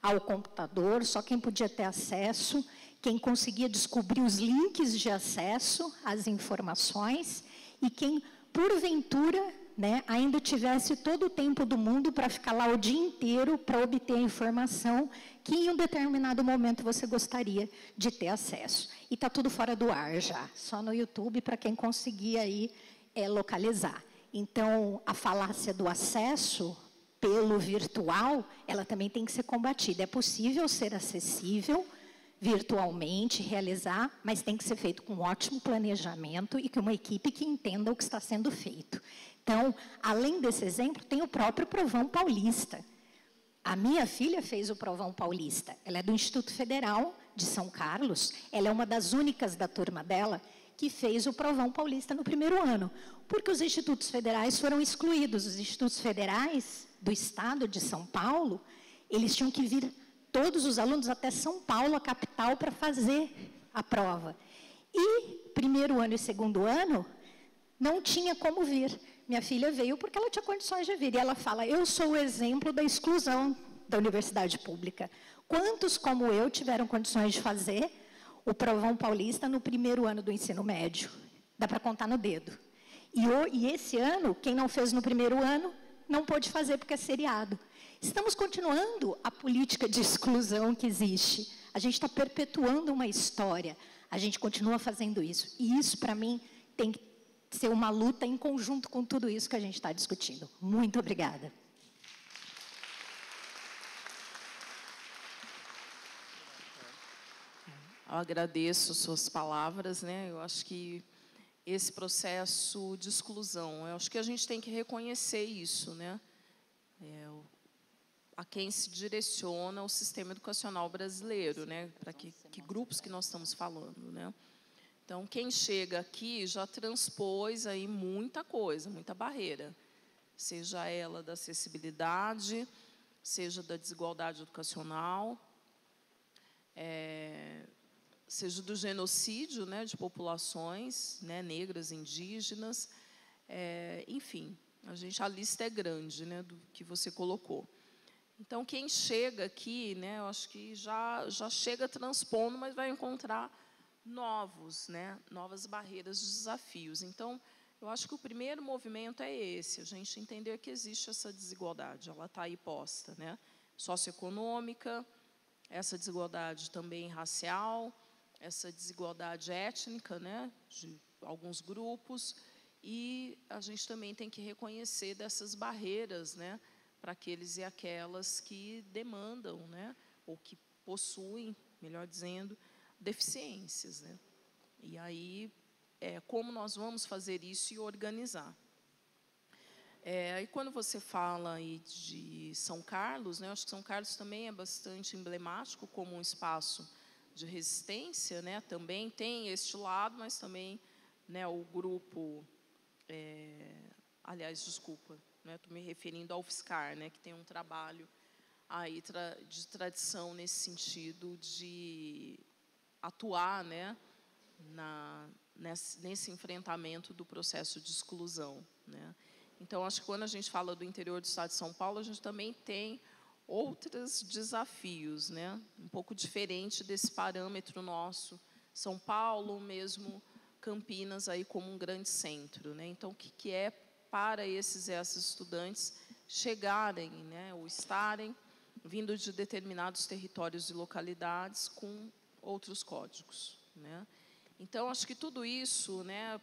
ao computador, só quem podia ter acesso, quem conseguia descobrir os links de acesso às informações e quem, porventura, né, ainda tivesse todo o tempo do mundo para ficar lá o dia inteiro para obter a informação que em um determinado momento você gostaria de ter acesso. E está tudo fora do ar já, só no YouTube para quem conseguir aí localizar. Então, a falácia do acesso pelo virtual, ela também tem que ser combatida. É possível ser acessível virtualmente, realizar, mas tem que ser feito com um ótimo planejamento e com uma equipe que entenda o que está sendo feito. Então, além desse exemplo, tem o próprio Provão Paulista. A minha filha fez o Provão Paulista. Ela é do Instituto Federal de São Carlos. Ela é uma das únicas da turma dela que fez o Provão Paulista no primeiro ano, porque os institutos federais foram excluídos. Os institutos federais do estado de São Paulo, eles tinham que vir todos os alunos até São Paulo, a capital, para fazer a prova. E primeiro ano e segundo ano, não tinha como vir. Minha filha veio porque ela tinha condições de vir. E ela fala, eu sou o exemplo da exclusão da universidade pública. Quantos, como eu, tiveram condições de fazer o Provão Paulista no primeiro ano do ensino médio? Dá para contar no dedo. E esse ano, quem não fez no primeiro ano, não pôde fazer porque é seriado. Estamos continuando a política de exclusão que existe. A gente está perpetuando uma história. A gente continua fazendo isso. E isso, para mim, tem que ser uma luta em conjunto com tudo isso que a gente está discutindo. Muito obrigada. Eu agradeço suas palavras, né? Eu acho que esse processo de exclusão, eu acho que a gente tem que reconhecer isso, né? A quem se direciona o sistema educacional brasileiro, né? Para que grupos que nós estamos falando, né? Então, quem chega aqui já transpôs aí muita coisa, muita barreira, seja ela da acessibilidade, seja da desigualdade educacional, seja do genocídio, né, de populações, né, negras, indígenas, enfim, a lista é grande, né, do que você colocou. Então, quem chega aqui, né, eu acho que já chega transpondo, mas vai encontrar novas barreiras, desafios. Então, eu acho que o primeiro movimento é esse, a gente entender que existe essa desigualdade, ela está aí posta, né, socioeconômica, essa desigualdade também racial, essa desigualdade étnica, né, de alguns grupos, e a gente também tem que reconhecer dessas barreiras, né, para aqueles e aquelas que demandam, né, ou que possuem, melhor dizendo, deficiências, né? E aí, como nós vamos fazer isso e organizar? E quando você fala aí de São Carlos, né, eu acho que São Carlos também é bastante emblemático como um espaço de resistência, né? Também tem este lado, mas também, né, o grupo, aliás, desculpa, né, estou me referindo ao UFSCar, né, que tem um trabalho aí de tradição nesse sentido de atuar, né, nesse enfrentamento do processo de exclusão, né? Então, acho que quando a gente fala do interior do estado de São Paulo, a gente também tem outros desafios, né, um pouco diferente desse parâmetro nosso, São Paulo, mesmo Campinas, aí como um grande centro, né? Então, o que é para esses e essas estudantes chegarem, né, ou estarem vindo de determinados territórios e localidades com outros códigos, né? Então, acho que tudo isso, né,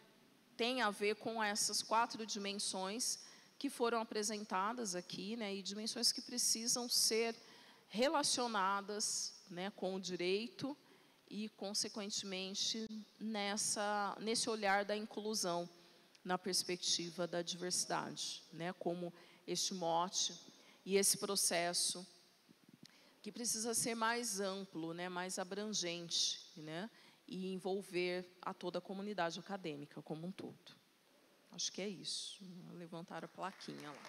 tem a ver com essas 4 dimensões que foram apresentadas aqui, né, e dimensões que precisam ser relacionadas, né, com o direito e, consequentemente, nesse olhar da inclusão, na perspectiva da diversidade, né, como este mote e esse processo que precisa ser mais amplo, né, mais abrangente, né, e envolver a toda a comunidade acadêmica como um todo. Acho que é isso. Levantaram a plaquinha lá.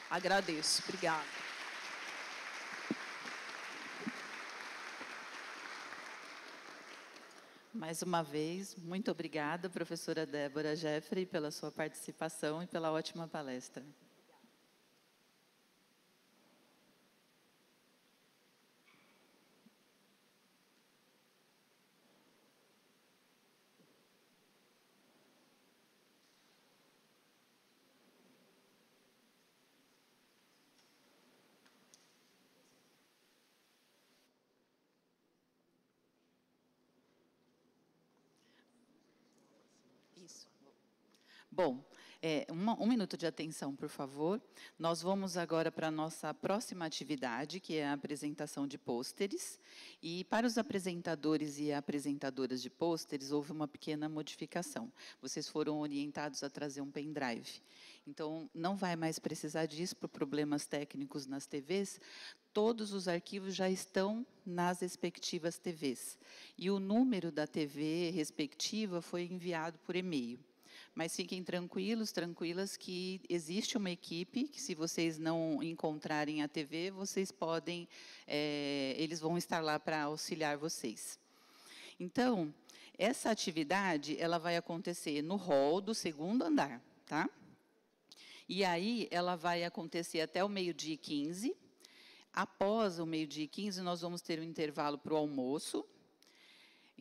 Agradeço. Obrigada. Mais uma vez, muito obrigada, professora Débora Jeffrey, pela sua participação e pela ótima palestra. Isso. Bom, um minuto de atenção, por favor. Nós vamos agora para a nossa próxima atividade, que é a apresentação de pôsteres. E para os apresentadores e apresentadoras de pôsteres, houve uma pequena modificação. Vocês foram orientados a trazer um pendrive. Então, não vai mais precisar disso por problemas técnicos nas TVs. Todos os arquivos já estão nas respectivas TVs. E o número da TV respectiva foi enviado por e-mail. Mas fiquem tranquilos, tranquilas, que existe uma equipe que, se vocês não encontrarem a TV, vocês podem, eles vão estar lá para auxiliar vocês. Então, essa atividade ela vai acontecer no hall do segundo andar, tá? E aí ela vai acontecer até o 12h15. Após o 12h15, nós vamos ter um intervalo para o almoço,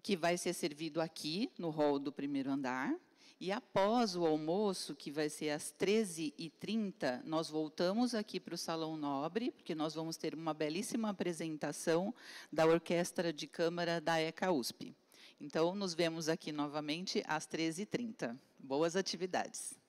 que vai ser servido aqui, no hall do primeiro andar. E após o almoço, que vai ser às 13h30, nós voltamos aqui para o Salão Nobre, porque nós vamos ter uma belíssima apresentação da Orquestra de Câmara da ECA USP. Então, nos vemos aqui novamente às 13h30. Boas atividades.